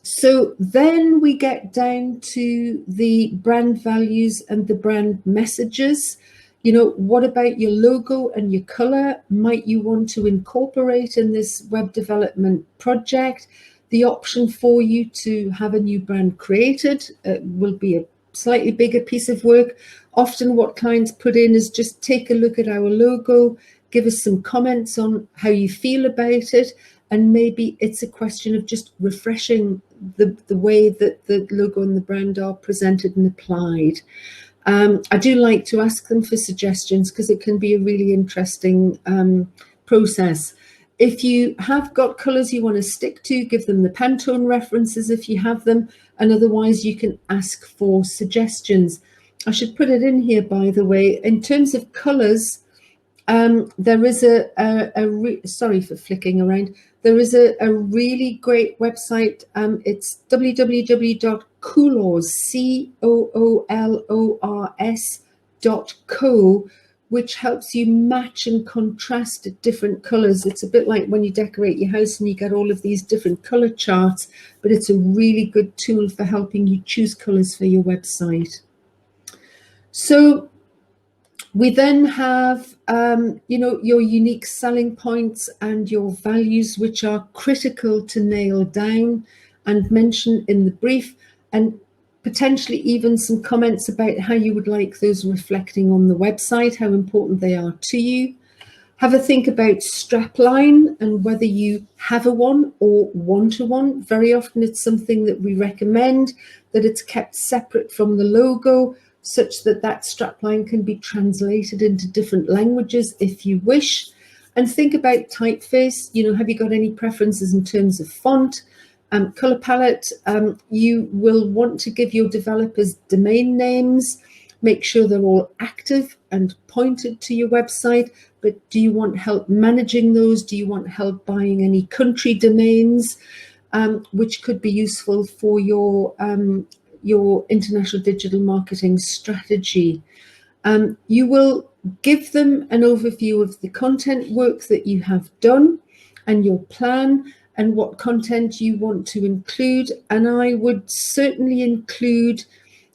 So then we get down to the brand values and the brand messages. You know, what about your logo and your color? Might you want to incorporate in this web development project? The option for you to have a new brand created will be a slightly bigger piece of work. Often what clients put in is just take a look at our logo, give us some comments on how you feel about it, and maybe it's a question of just refreshing the way that the logo and the brand are presented and applied. I do like to ask them for suggestions because it can be a really interesting process. If you have got colours you want to stick to, give them the Pantone references if you have them, and otherwise you can ask for suggestions. I should put it in here, by the way, in terms of colours, there is sorry for flicking around. There is a really great website. It's www.coolors, COOLORS.co, which helps you match and contrast different colours. It's a bit like when you decorate your house and you get all of these different colour charts, but it's a really good tool for helping you choose colours for your website. So we then have, your unique selling points and your values, which are critical to nail down and mention in the brief, and potentially even some comments about how you would like those reflecting on the website, how important they are to you. Have a think about Strapline and whether you have a one or want a one. Very often it's something that we recommend, that it's kept separate from the logo, such that that strapline can be translated into different languages if you wish. And think about typeface. Have you got any preferences in terms of font, color palette? You will want to give your developers domain names. Make sure they're all active and pointed to your website. But do you want help managing those? Do you want help buying any country domains, which could be useful for your international digital marketing strategy? You will give them an overview of the content work that you have done and your plan and what content you want to include. And I would certainly include,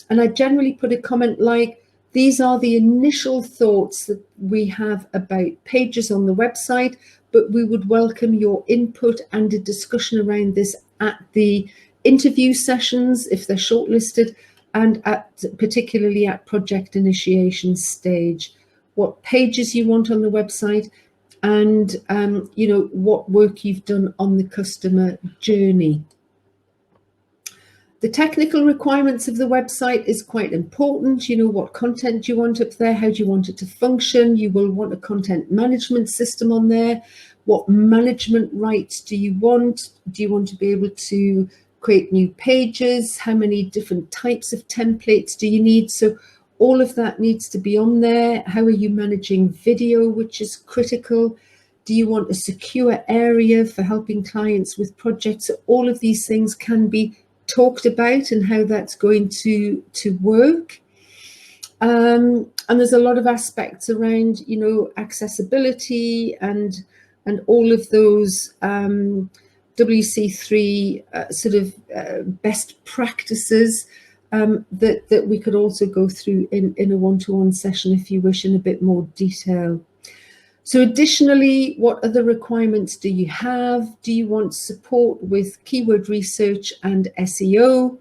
and I generally put a comment like, these are the initial thoughts that we have about pages on the website, but we would welcome your input and a discussion around this at the interview sessions if they're shortlisted, and particularly at project initiation stage. What pages you want on the website, and what work you've done on the customer journey. The technical requirements of the website is quite important. What content you want up there, how do you want it to function? You will want a content management system on there. What management rights do you want? Do you want to be able to create new pages? How many different types of templates do you need? So all of that needs to be on there. How are you managing video, which is critical? Do you want a secure area for helping clients with projects? So all of these things can be talked about and how that's going to work. And there's a lot of aspects around, accessibility and all of those WC3 best practices that we could also go through in a one-to-one session if you wish, in a bit more detail. So additionally, what other requirements do you have? Do you want support with keyword research and SEO?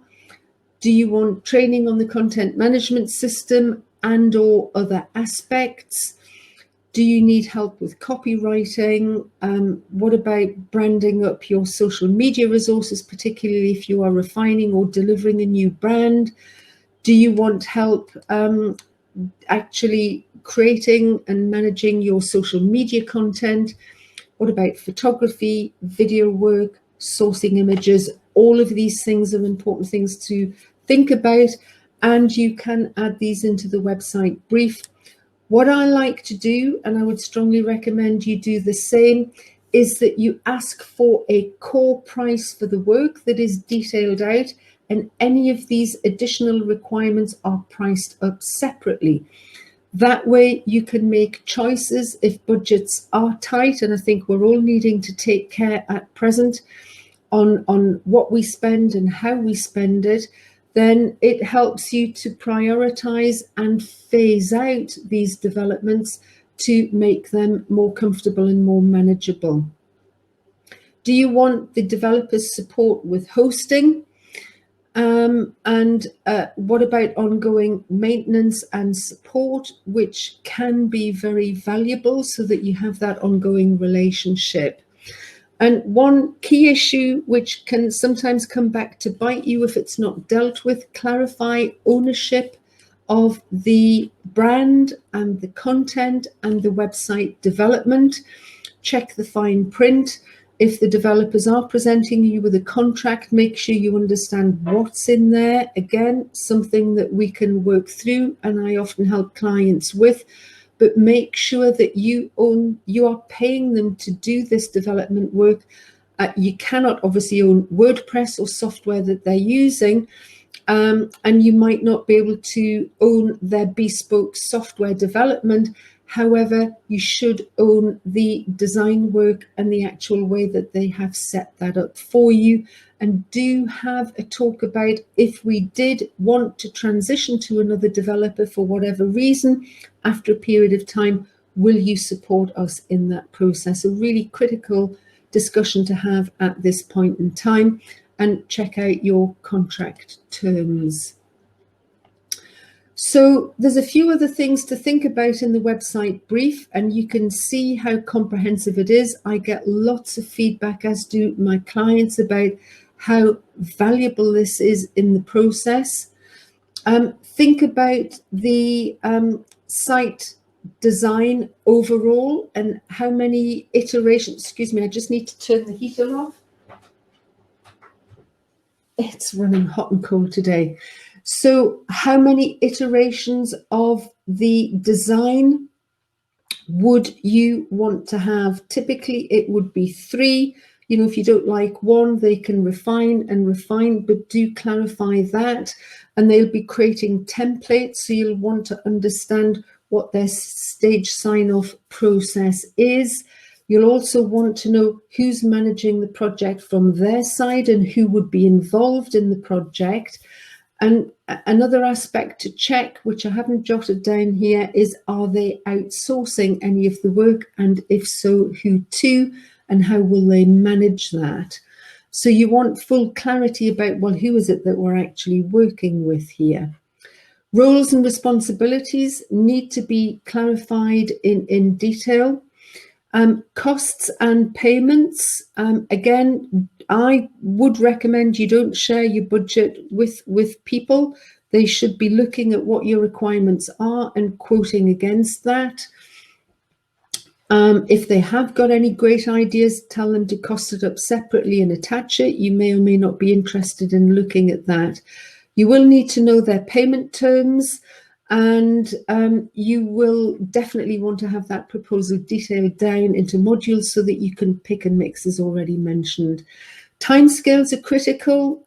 Do you want training on the content management system and or other aspects? Do you need help with copywriting? What about branding up your social media resources, particularly if you are refining or delivering a new brand? Do you want help actually creating and managing your social media content? What about photography, video work, sourcing images? All of these things are important things to think about, and you can add these into the website brief. What I like to do, and I would strongly recommend you do the same, is that you ask for a core price for the work that is detailed out, and any of these additional requirements are priced up separately. That way you can make choices if budgets are tight, and I think we're all needing to take care at present on what we spend and how we spend it. Then it helps you to prioritize and phase out these developments to make them more comfortable and more manageable. Do you want the developers' support with hosting? What about ongoing maintenance and support, which can be very valuable so that you have that ongoing relationship? And one key issue which can sometimes come back to bite you if it's not dealt with, clarify ownership of the brand and the content and the website development. Check the fine print. If the developers are presenting you with a contract, make sure you understand what's in there. Again, something that we can work through, and I often help clients with. But make sure that you are paying them to do this development work. You cannot obviously own WordPress or software that they're using, and you might not be able to own their bespoke software development. However, you should own the design work and the actual way that they have set that up for you. And do have a talk about, if we did want to transition to another developer for whatever reason, after a period of time, will you support us in that process? A really critical discussion to have at this point in time. And check out your contract terms. So there's a few other things to think about in the website brief, and you can see how comprehensive it is. I get lots of feedback, as do my clients, about how valuable this is in the process. Think about the site design overall and how many iterations. Excuse me, I just need to turn the heater off. It's running hot and cold today. So how many iterations of the design would you want to have? Typically, it would be 3. You know, if you don't like one, they can refine and refine, but do clarify that. And they'll be creating templates, so you'll want to understand what their stage sign-off process is. You'll also want to know who's managing the project from their side and who would be involved in the project. And another aspect to check, which I haven't jotted down here, is are they outsourcing any of the work? And if so, who to? And how will they manage that? So you want full clarity about, well, who is it that we're actually working with here? Roles and responsibilities need to be clarified in detail. Costs and payments, again, I would recommend you don't share your budget with people. They should be looking at what your requirements are and quoting against that. If they have got any great ideas, tell them to cost it up separately and attach it. You may or may not be interested in looking at that. You will need to know their payment terms, and you will definitely want to have that proposal detailed down into modules so that you can pick and mix, as already mentioned. Timescales are critical.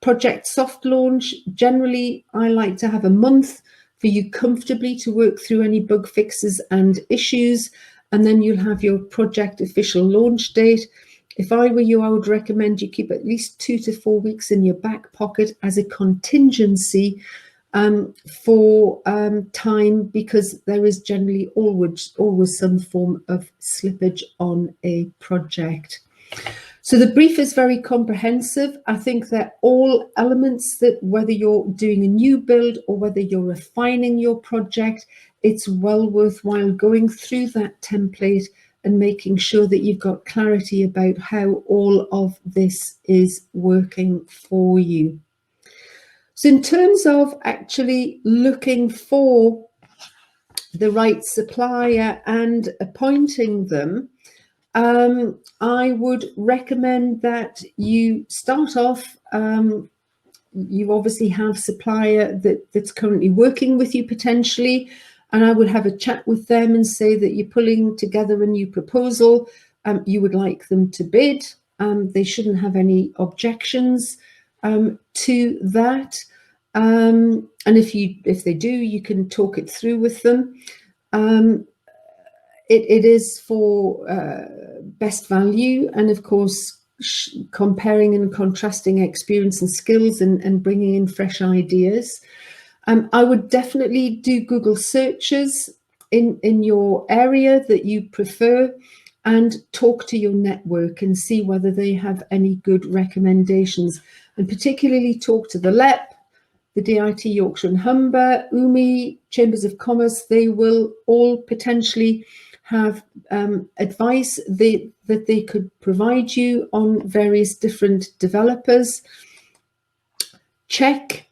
Project soft launch, generally I like to have a month for you comfortably to work through any bug fixes and issues, and then you'll have your project official launch date. If I were you, I would recommend you keep at least 2 to 4 weeks in your back pocket as a contingency for time, because there is generally always some form of slippage on a project. So the brief is very comprehensive. I think that all elements, that whether you're doing a new build or whether you're refining your project, it's well worthwhile going through that template and making sure that you've got clarity about how all of this is working for you. So in terms of actually looking for the right supplier and appointing them, I would recommend that you start off, you obviously have supplier that's currently working with you potentially, and I would have a chat with them and say that you're pulling together a new proposal. You would like them to bid. They shouldn't have any objections to that. And if they do, you can talk it through with them. It is for best value, and of course comparing and contrasting experience and skills and bringing in fresh ideas. I would definitely do Google searches in your area that you prefer, and talk to your network and see whether they have any good recommendations, and particularly talk to the LEP, the DIT Yorkshire and Humber, UMI, Chambers of Commerce. They will all potentially have advice that they could provide you on various different developers. Check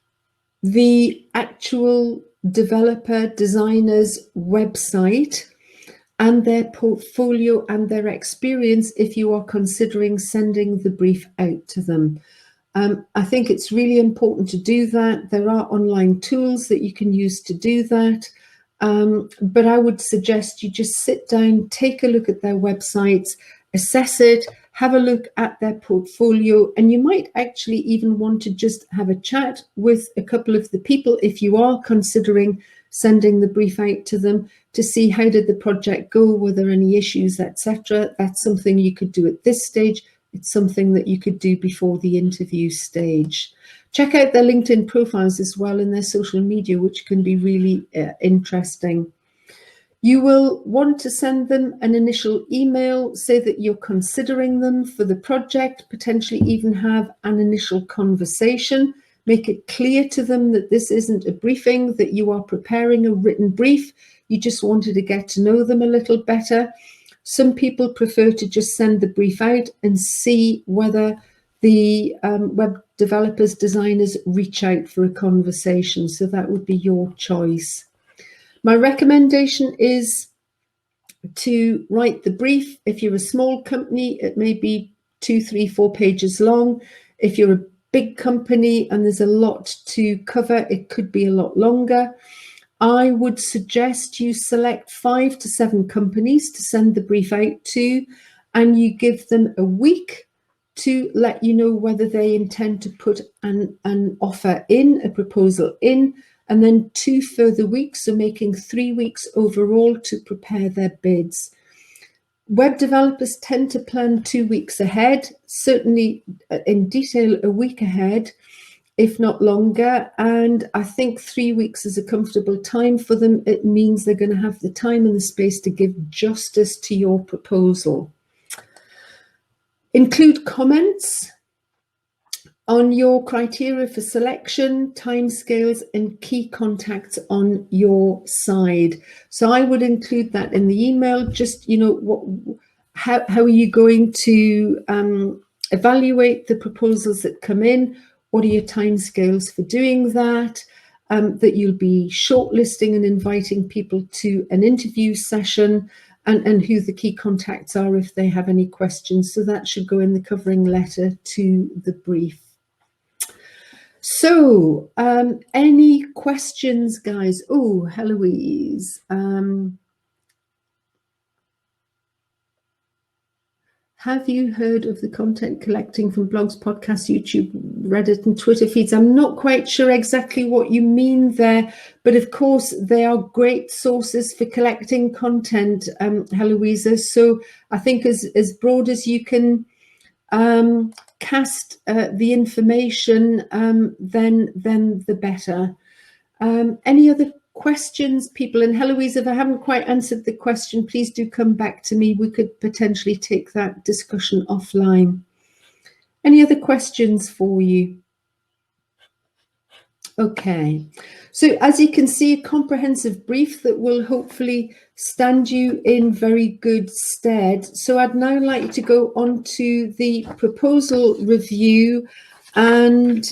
the actual developer designer's website and their portfolio and their experience if you are considering sending the brief out to them. I think it's really important to do that. There are online tools that you can use to do that. But I would suggest you just sit down, take a look at their websites, assess it, have a look at their portfolio, and you might actually even want to just have a chat with a couple of the people if you are considering sending the brief out to them to see how did the project go, were there any issues, etc. That's something you could do at this stage. It's something that you could do before the interview stage. Check out their LinkedIn profiles as well and their social media, which can be really interesting. You will want to send them an initial email, say that you're considering them for the project, potentially even have an initial conversation. Make it clear to them that this isn't a briefing, that you are preparing a written brief. You just wanted to get to know them a little better. Some people prefer to just send the brief out and see whether the web developers, designers reach out for a conversation. So that would be your choice. My recommendation is to write the brief. If you're a small company, it may be 2, 3, 4 pages long. If you're a big company and there's a lot to cover, it could be a lot longer. I would suggest you select 5 to 7 companies to send the brief out to, and you give them a week to let you know whether they intend to put an offer in, a proposal in, and then 2 further weeks, so making 3 weeks overall to prepare their bids. Web developers tend to plan 2 weeks ahead, certainly in detail a week ahead, if not longer. And I think 3 weeks is a comfortable time for them. It means they're going to have the time and the space to give justice to your proposal. Include comments on your criteria for selection, timescales, and key contacts on your side. So I would include that in the email. Just, you know, how are you going to evaluate the proposals that come in? What are your timescales for doing that? That you'll be shortlisting and inviting people to an interview session, and who the key contacts are if they have any questions. So that should go in the covering letter to the brief. So, any questions, guys? Oh, Heloise. Have you heard of the content collecting from blogs, podcasts, YouTube, Reddit, and Twitter feeds? I'm not quite sure exactly what you mean there, but of course they are great sources for collecting content, Heloise. So I think as broad as you can cast the information, then the better. Any other questions, people? And Heloise, if I haven't quite answered the question, please do come back to me. We could potentially take that discussion offline. Any other questions for you? Okay, so as you can see, a comprehensive brief that will hopefully stand you in very good stead. So I'd now like to go on to the proposal review and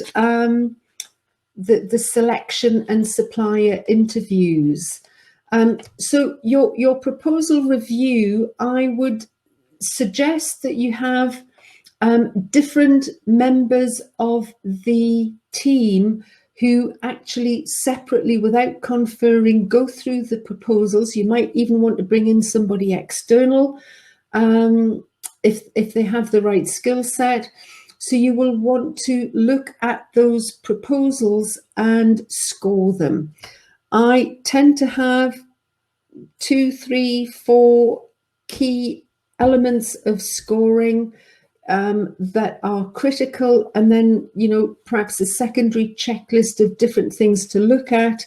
the selection and supplier interviews. So your proposal review, I would suggest that you have different members of the team who actually separately, without conferring, go through the proposals. You might even want to bring in somebody external if they have the right skill set. So you will want to look at those proposals and score them. I tend to have 2, 3, 4 key elements of scoring that are critical, and then, you know, perhaps a secondary checklist of different things to look at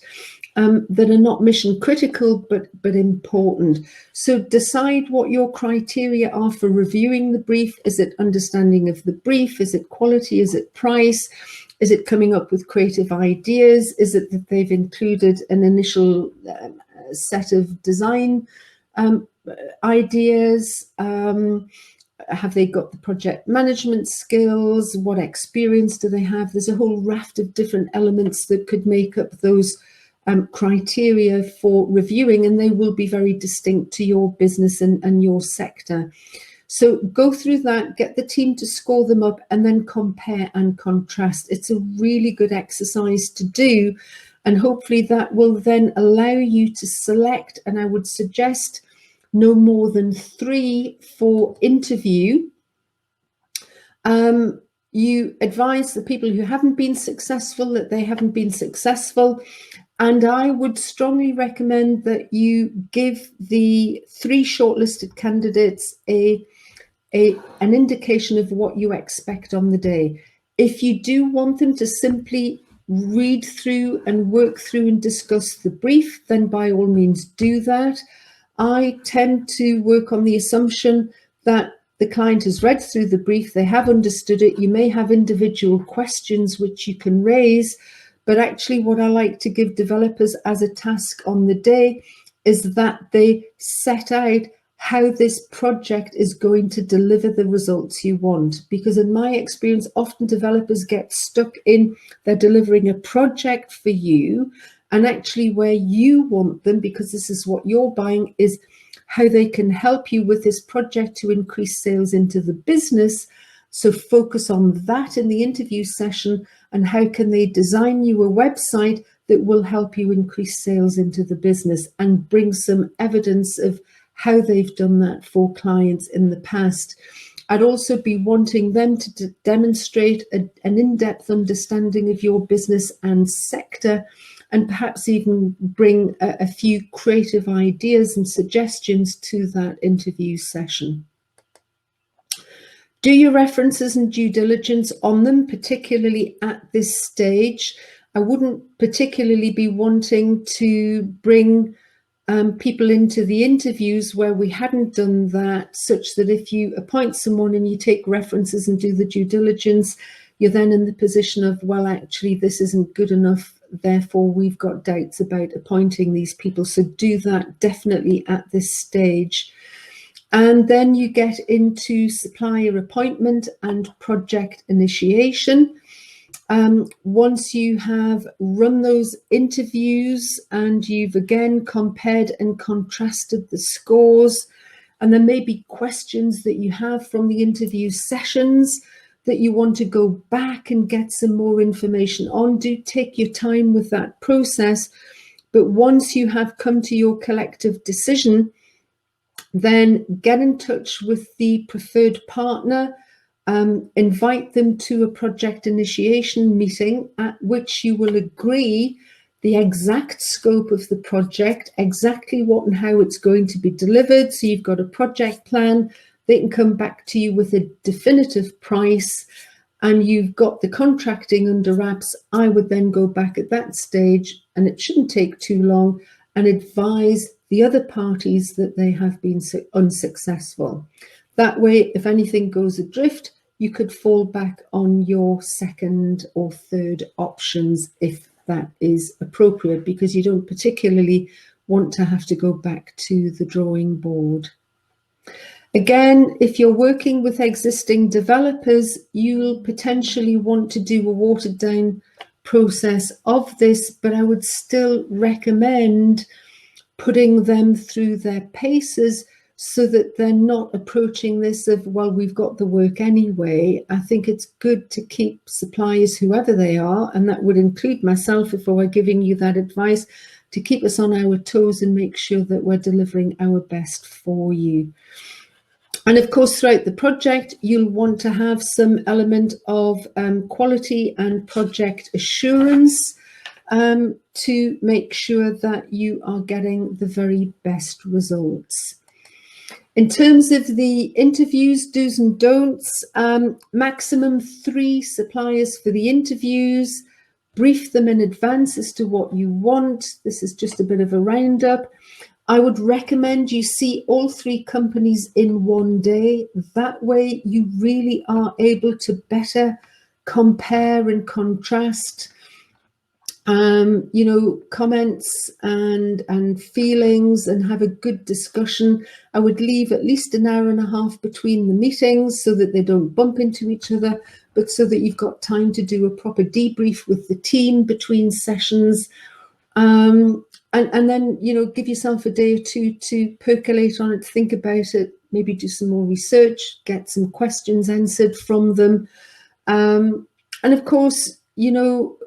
that are not mission critical but important. So decide what your criteria are for reviewing the brief. Is it understanding of the brief? Is it quality? Is it price? Is it coming up with creative ideas? Is it that they've included an initial set of design ideas. Have they got the project management skills? What experience do they have? There's a whole raft of different elements that could make up those criteria for reviewing, and they will be very distinct to your business and your sector. So go through that, get the team to score them up, and then compare and contrast. It's a really good exercise to do, and hopefully that will then allow you to select, and I would suggest no more than 3 for interview. You advise the people who haven't been successful that they haven't been successful. And I would strongly recommend that you give the 3 shortlisted candidates an indication of what you expect on the day. If you do want them to simply read through and work through and discuss the brief, then by all means do that. I tend to work on the assumption that the client has read through the brief, they have understood it. You may have individual questions which you can raise, but actually what I like to give developers as a task on the day is that they set out how this project is going to deliver the results you want. Because in my experience, often developers get stuck in, they're delivering a project for you, and actually where you want them, because this is what you're buying, is how they can help you with this project to increase sales into the business. So focus on that in the interview session, and how can they design you a website that will help you increase sales into the business, and bring some evidence of how they've done that for clients in the past. I'd also be wanting them to demonstrate an in-depth understanding of your business and sector, and perhaps even bring a few creative ideas and suggestions to that interview session. Do your references and due diligence on them, particularly at this stage. I wouldn't particularly be wanting to bring people into the interviews where we hadn't done that, such that if you appoint someone and you take references and do the due diligence, you're then in the position of, well, actually, this isn't good enough, therefore we've got doubts about appointing these people. So do that definitely at this stage. And then you get into supplier appointment and project initiation. Once you have run those interviews and you've again compared and contrasted the scores, and there may be questions that you have from the interview sessions that you want to go back and get some more information on, do take your time with that process. But once you have come to your collective decision, then get in touch with the preferred partner, invite them to a project initiation meeting at which you will agree the exact scope of the project, exactly what and how it's going to be delivered. So you've got a project plan, they can come back to you with a definitive price, and you've got the contracting under wraps. I would then go back at that stage, and it shouldn't take too long, and advise the other parties that they have been unsuccessful. That way, if anything goes adrift, you could fall back on your second or third options if that is appropriate, because you don't particularly want to have to go back to the drawing board. Again, if you're working with existing developers, you'll potentially want to do a watered down process of this, but I would still recommend putting them through their paces so that they're not approaching this of, well, we've got the work anyway. I think it's good to keep suppliers, whoever they are, and that would include myself if I were giving you that advice, to keep us on our toes and make sure that we're delivering our best for you. And of course, throughout the project, you'll want to have some element of quality and project assurance to make sure that you are getting the very best results. In terms of the interviews, do's and don'ts, maximum 3 suppliers for the interviews. Brief them in advance as to what you want. This is just a bit of a roundup. I would recommend you see all 3 companies in one day. That way you really are able to better compare and contrast you know, comments and feelings, and have a good discussion. I would leave at least an hour and a half between the meetings so that they don't bump into each other, but so that you've got time to do a proper debrief with the team between sessions. And then, you know, give yourself a day or two to percolate on it, think about it, maybe do some more research, get some questions answered from them. And of course, you know,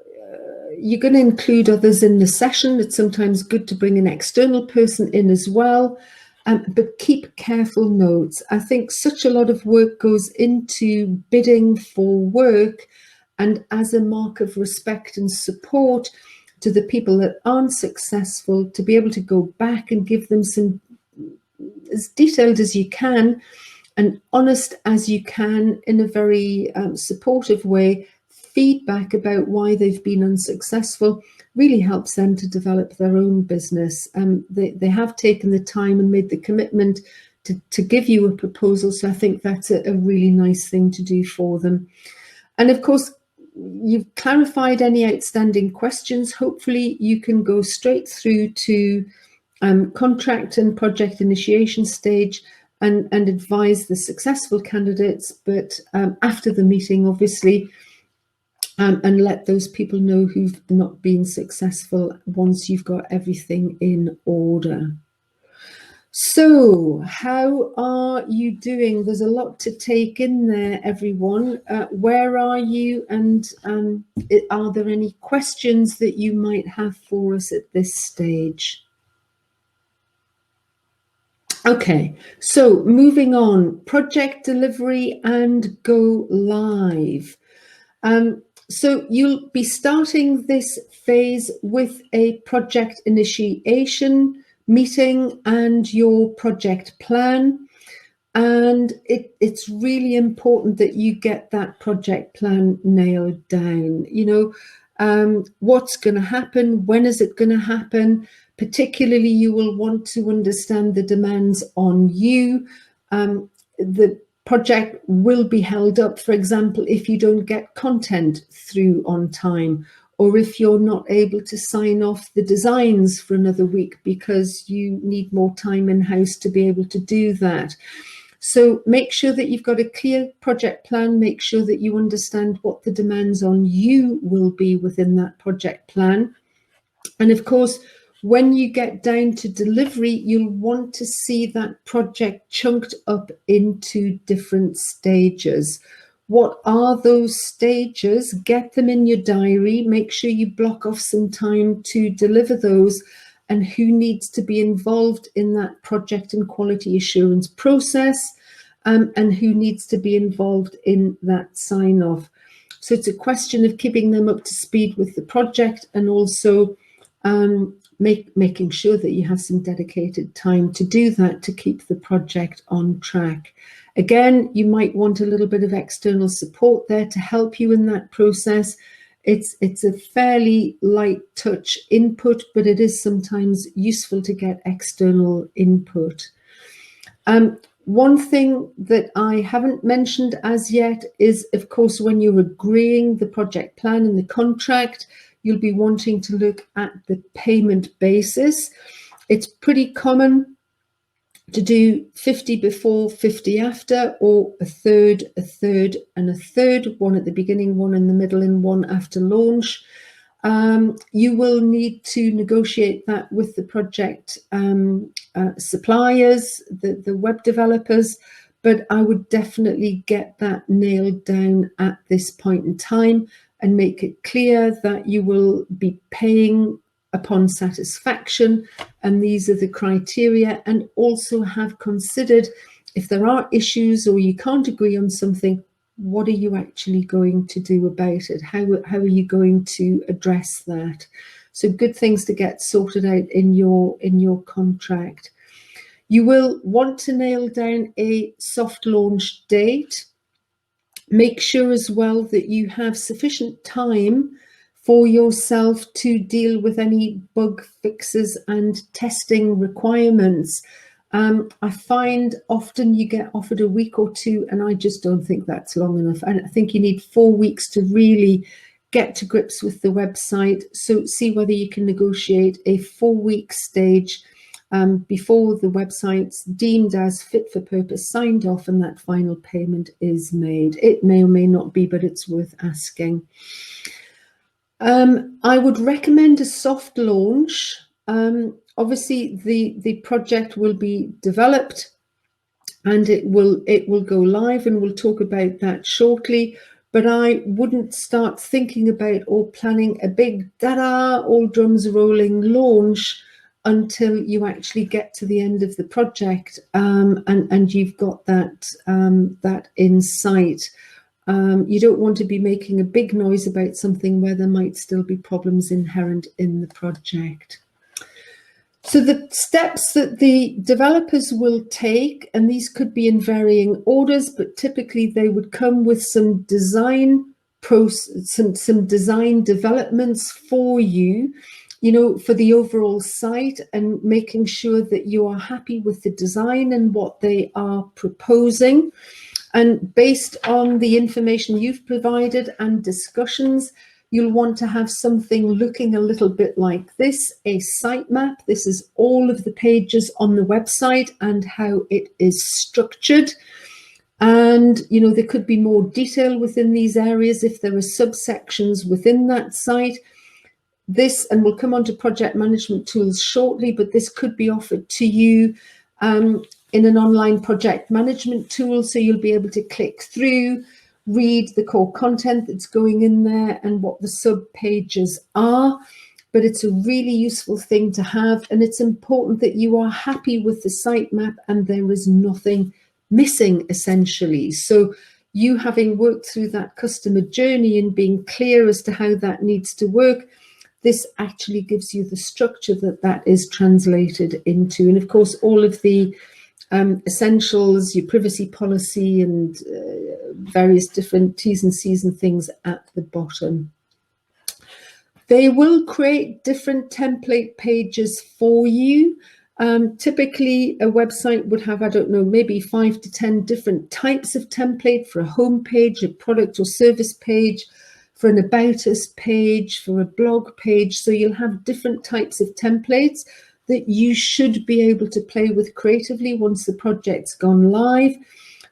you're going to include others in the session. It's sometimes good to bring an external person in as well, but keep careful notes. I think such a lot of work goes into bidding for work, and as a mark of respect and support to the people that aren't successful, to be able to go back and give them some, as detailed as you can and honest as you can, in a very supportive way, feedback about why they've been unsuccessful, really helps them to develop their own business. They have taken the time and made the commitment to give you a proposal, so I think that's a really nice thing to do for them. And of course, you've clarified any outstanding questions. Hopefully you can go straight through to contract and project initiation stage and advise the successful candidates, but after the meeting, obviously, and let those people know who've not been successful once you've got everything in order. So how are you doing? There's a lot to take in there, everyone. Where are you? And are there any questions that you might have for us at this stage? Okay, so moving on, project delivery and go live. So you'll be starting this phase with a project initiation meeting and your project plan. And it's really important that you get that project plan nailed down. You know, what's going to happen, when is it going to happen? Particularly, you will want to understand the demands on you. The project will be held up, for example, if you don't get content through on time, or if you're not able to sign off the designs for another week because you need more time in-house to be able to do that. So make sure that you've got a clear project plan, make sure that you understand what the demands on you will be within that project plan. And of course, when you get down to delivery, you'll want to see that project chunked up into different stages. What are those stages? Get them in your diary. Make sure you block off some time to deliver those, and who needs to be involved in that project and quality assurance process, and who needs to be involved in that sign-off. So it's a question of keeping them up to speed with the project, and also making sure that you have some dedicated time to do that, to keep the project on track. Again, you might want a little bit of external support there to help you in that process. It's a fairly light touch input, but it is sometimes useful to get external input. One thing that I haven't mentioned as yet is, of course, when you're agreeing the project plan and the contract, you'll be wanting to look at the payment basis. It's pretty common to do 50 before, 50 after, or a third, and a third, one at the beginning, one in the middle, and one after launch. You will need to negotiate that with the project suppliers, the web developers, but I would definitely get that nailed down at this point in time and make it clear that you will be paying upon satisfaction, and these are the criteria, and also have considered if there are issues or you can't agree on something, what are you actually going to do about it? How are you going to address that? So good things to get sorted out in your contract. You will want to nail down a soft launch date. Make sure as well that you have sufficient time for yourself to deal with any bug fixes and testing requirements. I find often you get offered a week or two, and I just don't think that's long enough. I think you need 4 weeks to really get to grips with the website. So see whether you can negotiate a 4-week stage before the website's deemed as fit for purpose, signed off, and that final payment is made. It may or may not be, but it's worth asking. I would recommend a soft launch. Obviously, the project will be developed and it will go live, and we'll talk about that shortly. But I wouldn't start thinking about or planning a big da-da, all drums rolling launch until you actually get to the end of the project, and you've got that in sight. You don't want to be making a big noise about something where there might still be problems inherent in the project. So the steps that the developers will take, and these could be in varying orders, but typically they would come with some design some design developments for you, for the overall site, and making sure that you are happy with the design and what they are proposing. And based on the information you've provided and discussions, you'll want to have something looking a little bit like this, a sitemap. This is all of the pages on the website and how it is structured. And, there could be more detail within these areas if there are subsections within that site. This, and we'll come on to project management tools shortly, but this could be offered to you in an online project management tool. So you'll be able to click through, read the core content that's going in there and what the sub pages are. But it's a really useful thing to have, and it's important that you are happy with the sitemap and there is nothing missing, essentially. So you having worked through that customer journey and being clear as to how that needs to work, this actually gives you the structure that is translated into. And of course, all of the essentials, your privacy policy, and various different T's and C's and things at the bottom. They will create different template pages for you. Typically, a website would have, I don't know, maybe 5 to 10 different types of template for a home page, a product or service page, for an about us page, for a blog page. So you'll have different types of templates that you should be able to play with creatively once the project's gone live.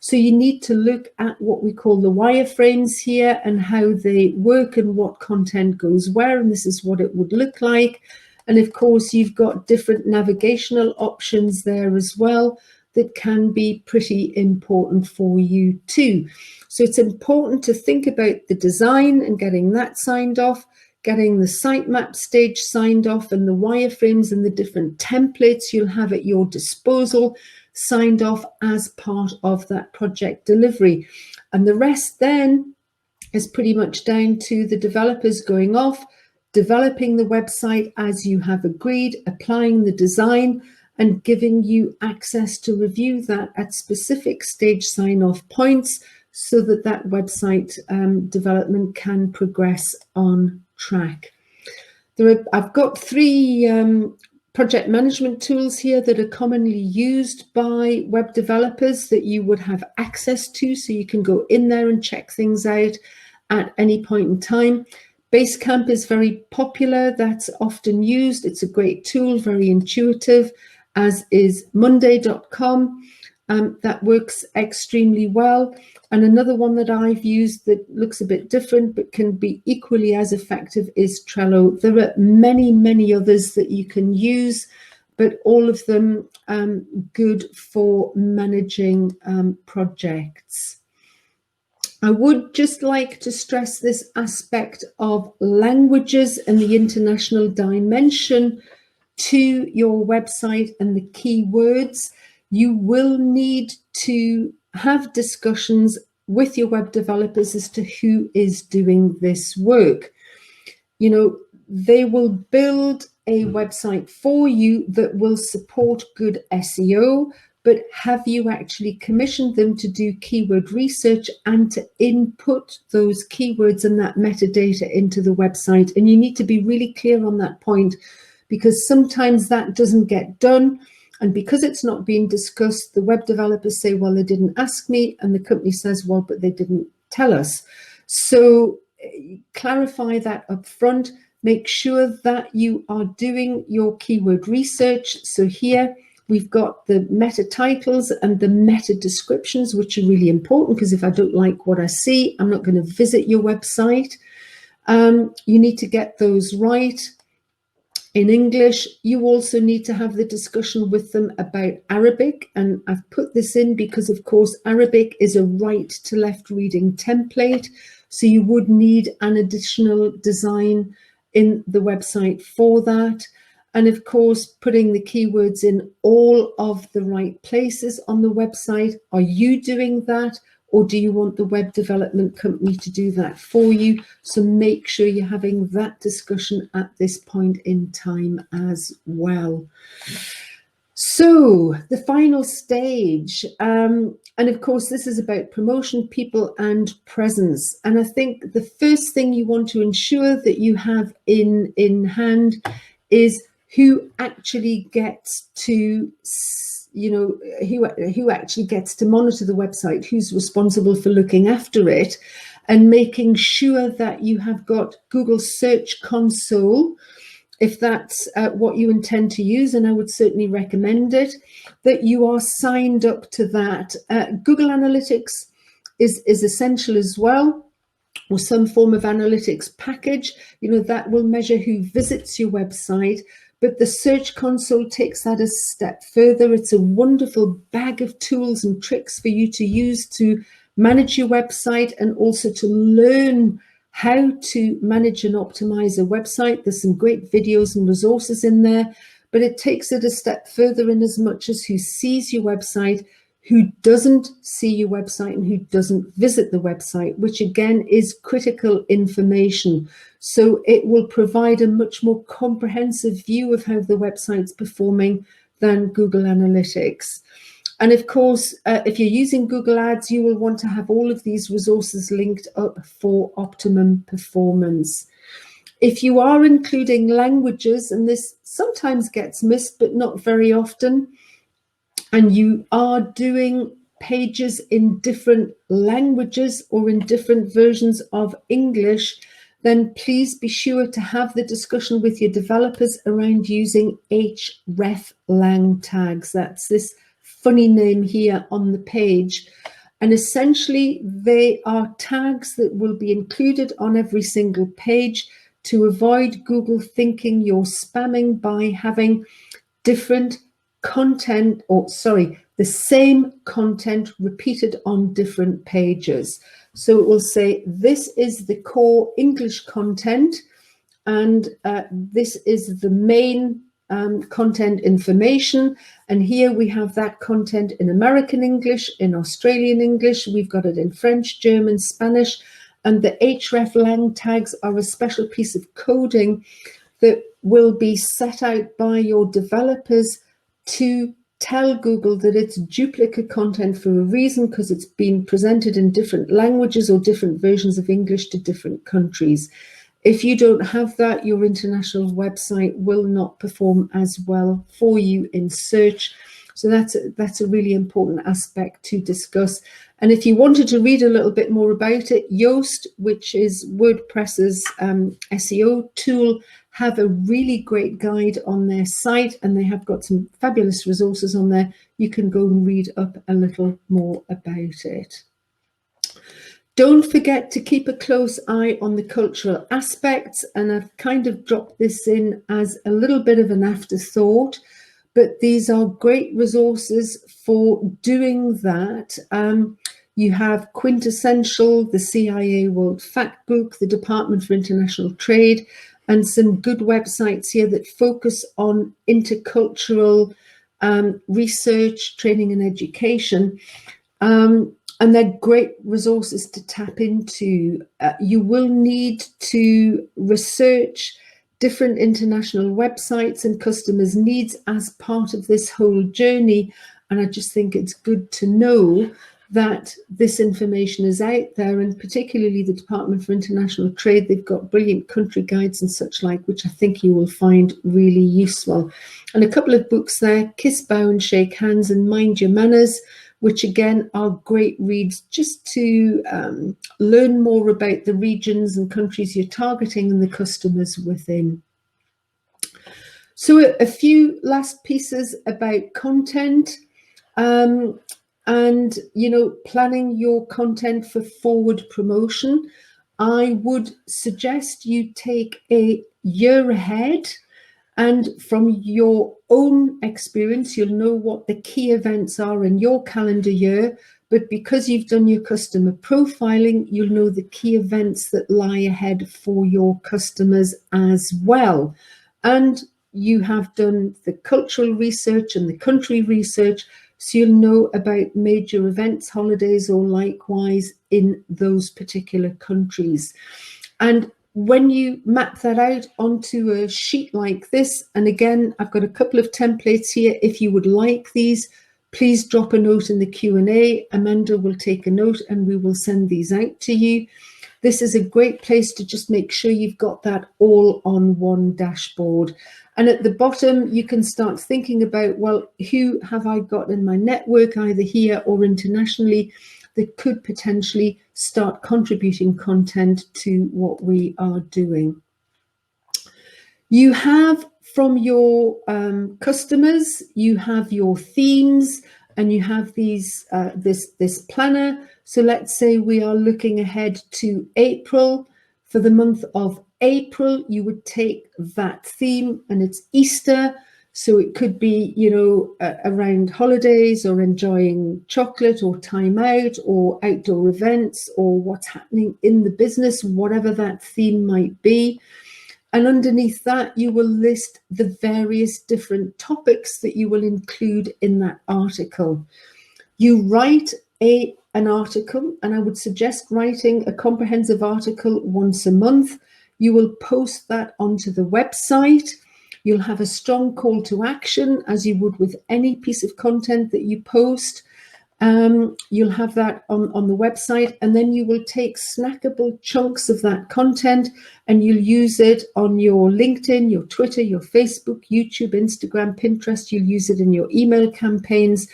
So you need to look at what we call the wireframes here and how they work and what content goes where, and this is what it would look like. And of course, you've got different navigational options there as well that can be pretty important for you too. So it's important to think about the design and getting that signed off, getting the sitemap stage signed off, and the wireframes and the different templates you'll have at your disposal signed off as part of that project delivery. And the rest then is pretty much down to the developers going off, developing the website as you have agreed, applying the design, and giving you access to review that at specific stage sign-off points so that that website development can progress on track. I've got 3 project management tools here that are commonly used by web developers that you would have access to, so you can go in there and check things out at any point in time. Basecamp is very popular. That's often used. It's a great tool, very intuitive, as is Monday.com. That works extremely well. And another one that I've used that looks a bit different but can be equally as effective is Trello. There are many, many others that you can use, but all of them good for managing projects. I would just like to stress this aspect of languages and the international dimension to your website and the keywords. You will need to have discussions with your web developers as to who is doing this work. They will build a website for you that will support good SEO, but have you actually commissioned them to do keyword research and to input those keywords and that metadata into the website? And you need to be really clear on that point, because sometimes that doesn't get done. And because it's not being discussed, the web developers say, well, they didn't ask me. And the company says, well, but they didn't tell us. So clarify that up front. Make sure that you are doing your keyword research. So here we've got the meta titles and the meta descriptions, which are really important, because if I don't like what I see, I'm not going to visit your website. You need to get those right. In English, you also need to have the discussion with them about Arabic. And I've put this in because, of course, Arabic is a right to left reading template. So you would need an additional design in the website for that. And of course, putting the keywords in all of the right places on the website. Are you doing that? Or do you want the web development company to do that for you? So make sure you're having that discussion at this point in time as well. So the final stage, and of course, this is about promotion, people and presence. And I think the first thing you want to ensure that you have in hand is who actually gets to, who actually gets to monitor the website, who's responsible for looking after it, and making sure that you have got Google Search Console, if that's what you intend to use, and I would certainly recommend it, that you are signed up to that. Google Analytics is essential as well, or some form of analytics package, that will measure who visits your website. But the Search Console takes that a step further. It's a wonderful bag of tools and tricks for you to use to manage your website, and also to learn how to manage and optimize a website. There's some great videos and resources in there, but it takes it a step further in as much as who sees your website, who doesn't see your website, and who doesn't visit the website, which again is critical information. So it will provide a much more comprehensive view of how the website's performing than Google Analytics. And of course, if you're using Google Ads, you will want to have all of these resources linked up for optimum performance. If you are including languages, and this sometimes gets missed, but not very often, and you are doing pages in different languages or in different versions of English, then please be sure to have the discussion with your developers around using hreflang tags. That's this funny name here on the page. And essentially, they are tags that will be included on every single page to avoid Google thinking you're spamming by having different content, the same content repeated on different pages. So it will say, this is the core English content, and this is the main content information. And here we have that content in American English, in Australian English, we've got it in French, German, Spanish, and the hreflang tags are a special piece of coding that will be set out by your developers to tell Google that it's duplicate content for a reason, because it's been presented in different languages or different versions of English to different countries. If you don't have that, your international website will not perform as well for you in search. So that's a really important aspect to discuss. And if you wanted to read a little bit more about it, Yoast, which is WordPress's SEO tool, have a really great guide on their site, and they have got some fabulous resources on there. You can go and read up a little more about it. Don't forget to keep a close eye on the cultural aspects, and I've kind of dropped this in as a little bit of an afterthought, but these are great resources for doing that. You have Quintessential, the CIA World Factbook, the Department for International Trade, and some good websites here that focus on intercultural research, training and education. And they're great resources to tap into. You will need to research different international websites and customers' needs as part of this whole journey. And I just think it's good to know that this information is out there, and particularly the Department for International Trade, they've got brilliant country guides and such like, which I think you will find really useful. And a couple of books there, Kiss, Bow and Shake Hands and Mind Your Manners, which again are great reads just to learn more about the regions and countries you're targeting and the customers within. So a few last pieces about content. And, you know, planning your content for forward promotion. I would suggest you take a year ahead, and from your own experience, you'll know what the key events are in your calendar year. But because you've done your customer profiling, you'll know the key events that lie ahead for your customers as well. And you have done the cultural research and the country research, so you'll know about major events, holidays, or likewise in those particular countries. And when you map that out onto a sheet like this, and again, I've got a couple of templates here. If you would like these, please drop a note in the Q&A. Amanda will take a note and we will send these out to you. This is a great place to just make sure you've got that all on one dashboard. And at the bottom, you can start thinking about, well, who have I got in my network, either here or internationally, that could potentially start contributing content to what we are doing. You have from your customers, you have your themes, and you have these this planner. So let's say we are looking ahead to April. For the month of April, you would take that theme, and it's Easter. So it could be, you know, around holidays or enjoying chocolate or time out or outdoor events or what's happening in the business, whatever that theme might be. And underneath that, you will list the various different topics that you will include in that article. You write an article, and I would suggest writing a comprehensive article once a month. You will post that onto the website. You'll have a strong call to action, as you would with any piece of content that you post. You'll have that on the website, and then you will take snackable chunks of that content and you'll use it on your LinkedIn, your Twitter, your Facebook, YouTube, Instagram, Pinterest. You'll use it in your email campaigns.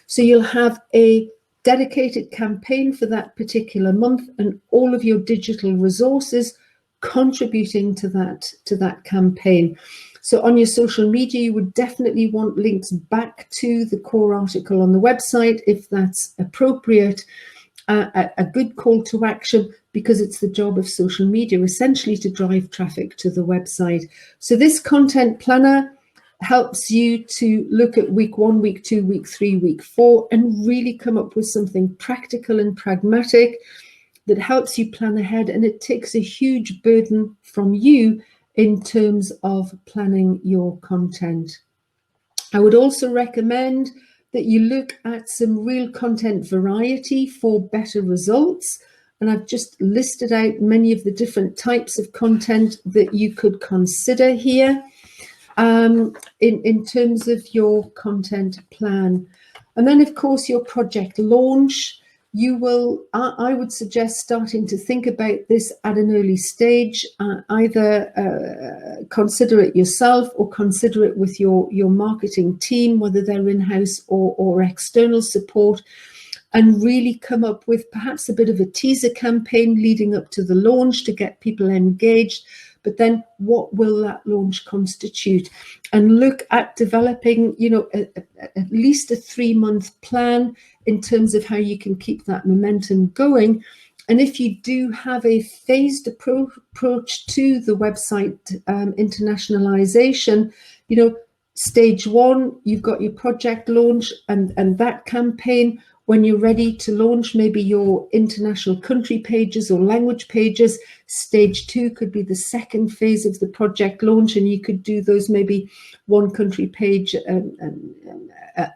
So you'll have a dedicated campaign for that particular month and all of your digital resources contributing to that campaign. So on your social media, you would definitely want links back to the core article on the website if that's appropriate. A good call to action, because it's the job of social media essentially to drive traffic to the website. So this content planner helps you to look at week 1, week 2, week 3, week 4, and really come up with something practical and pragmatic that helps you plan ahead, and it takes a huge burden from you in terms of planning your content. I would also recommend that you look at some real content variety for better results. And I've just listed out many of the different types of content that you could consider here in terms of your content plan. And then, of course, your project launch. You will, I would suggest starting to think about this at an early stage, either consider it yourself or consider it with your marketing team, whether they're in-house or external support, and really come up with perhaps a bit of a teaser campaign leading up to the launch to get people engaged. But then what will that launch constitute? And look at developing, you know, at least a 3-month plan in terms of how you can keep that momentum going. And if you do have a phased approach to the website internationalization, you know, stage 1, you've got your project launch and that campaign. When you're ready to launch maybe your international country pages or language pages, stage 2 could be the second phase of the project launch, and you could do those maybe 1 country page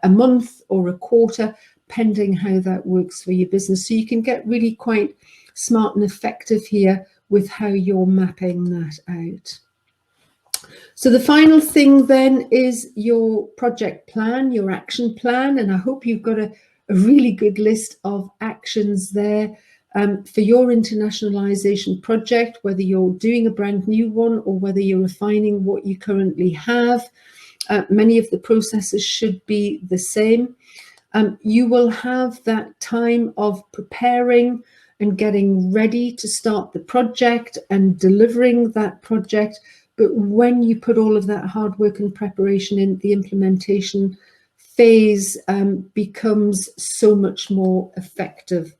a month or a quarter, pending how that works for your business. So you can get really quite smart and effective here with how you're mapping that out. So the final thing then is your project plan, your action plan, and I hope you've got a really good list of actions there for your internationalization project, whether you're doing a brand new one or whether you're refining what you currently have. Many of the processes should be the same. You will have that time of preparing and getting ready to start the project and delivering that project. But when you put all of that hard work and preparation in, the implementation phase becomes so much more effective.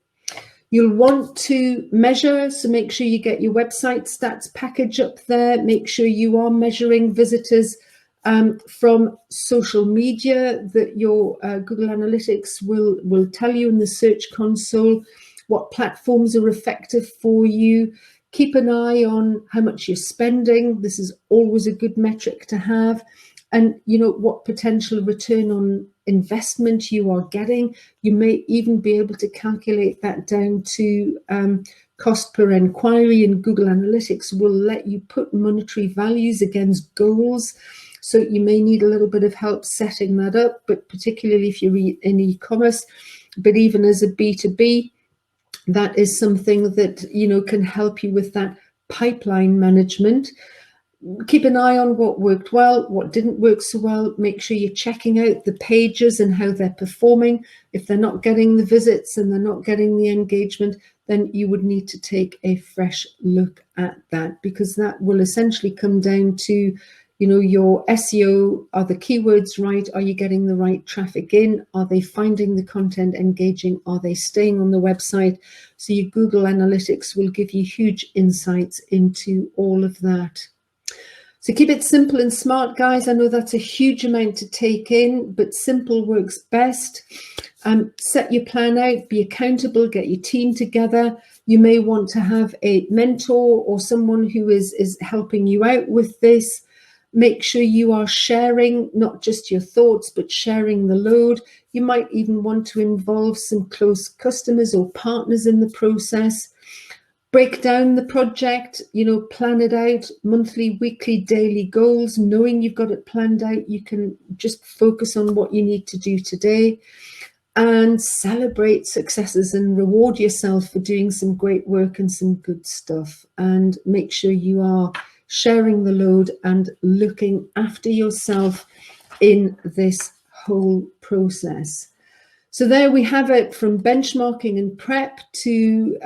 You'll want to measure, so make sure you get your website stats package up there. Make sure you are measuring visitors from social media, that your Google Analytics will tell you in the Search Console what platforms are effective for you. Keep an eye on how much you're spending. This is always a good metric to have. And you know what potential return on investment you are getting. You may even be able to calculate that down to cost per inquiry, and Google Analytics will let you put monetary values against goals. So you may need a little bit of help setting that up, but particularly if you're in e-commerce, but even as a B2B, that is something that, you know, can help you with that pipeline management. Keep an eye on what worked well, what didn't work so well. Make sure you're checking out the pages and how they're performing. If they're not getting the visits and they're not getting the engagement, then you would need to take a fresh look at that, because that will essentially come down to, you know, your SEO. Are the keywords right? Are you getting the right traffic in? Are they finding the content engaging? Are they staying on the website? So your Google Analytics will give you huge insights into all of that. So keep it simple and smart, guys. I know that's a huge amount to take in, but simple works best. Set your plan out, be accountable, get your team together. You may want to have a mentor or someone who is helping you out with this. Make sure you are sharing not just your thoughts, but sharing the load. You might even want to involve some close customers or partners in the process. Break down the project, you know, plan it out, monthly, weekly, daily goals. Knowing you've got it planned out, you can just focus on what you need to do today, and celebrate successes and reward yourself for doing some great work and some good stuff. And make sure you are sharing the load and looking after yourself in this whole process. So there we have it, from benchmarking and prep to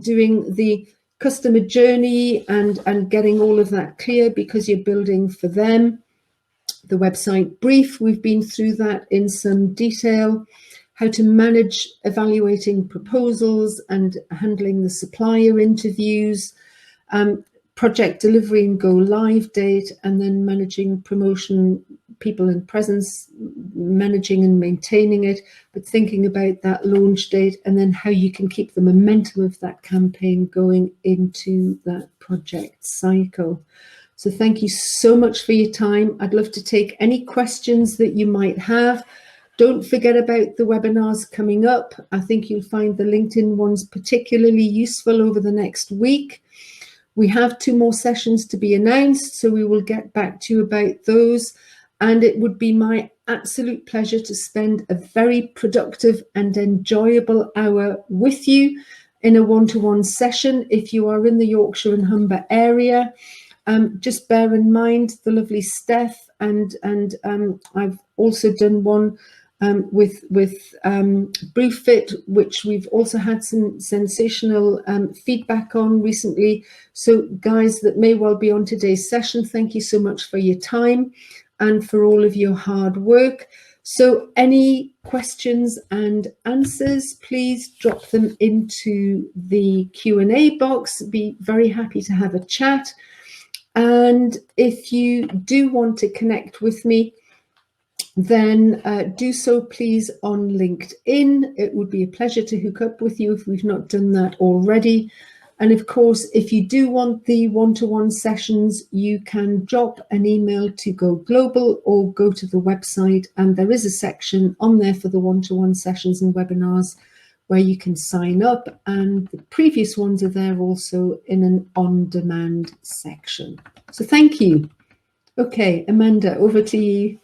doing the customer journey and getting all of that clear because you're building for them. The website brief, we've been through that in some detail. How to manage evaluating proposals and handling the supplier interviews. Project delivery and go live date, and then managing promotion, people and presence, managing and maintaining it, but thinking about that launch date, and then how you can keep the momentum of that campaign going into that project cycle. So thank you so much for your time. I'd love to take any questions that you might have. Don't forget about the webinars coming up. I think you'll find the LinkedIn ones particularly useful over the next week. We have 2 more sessions to be announced, so we will get back to you about those. And it would be my absolute pleasure to spend a very productive and enjoyable hour with you in a one-to-one session. If you are in the Yorkshire and Humber area, just bear in mind the lovely Steph, and I've also done one with BlueFit, which we've also had some sensational feedback on recently. So guys that may well be on today's session, thank you so much for your time and for all of your hard work. So any questions and answers, please drop them into the Q&A box. Be very happy to have a chat. And if you do want to connect with me, then do so please on LinkedIn. It would be a pleasure to hook up with you if we've not done that already. And of course, if you do want the one-to-one sessions, you can drop an email to Go Global or go to the website, and there is a section on there for the one-to-one sessions and webinars where you can sign up, and the previous ones are there also in an on-demand section. So thank you. Okay, Amanda, over to you.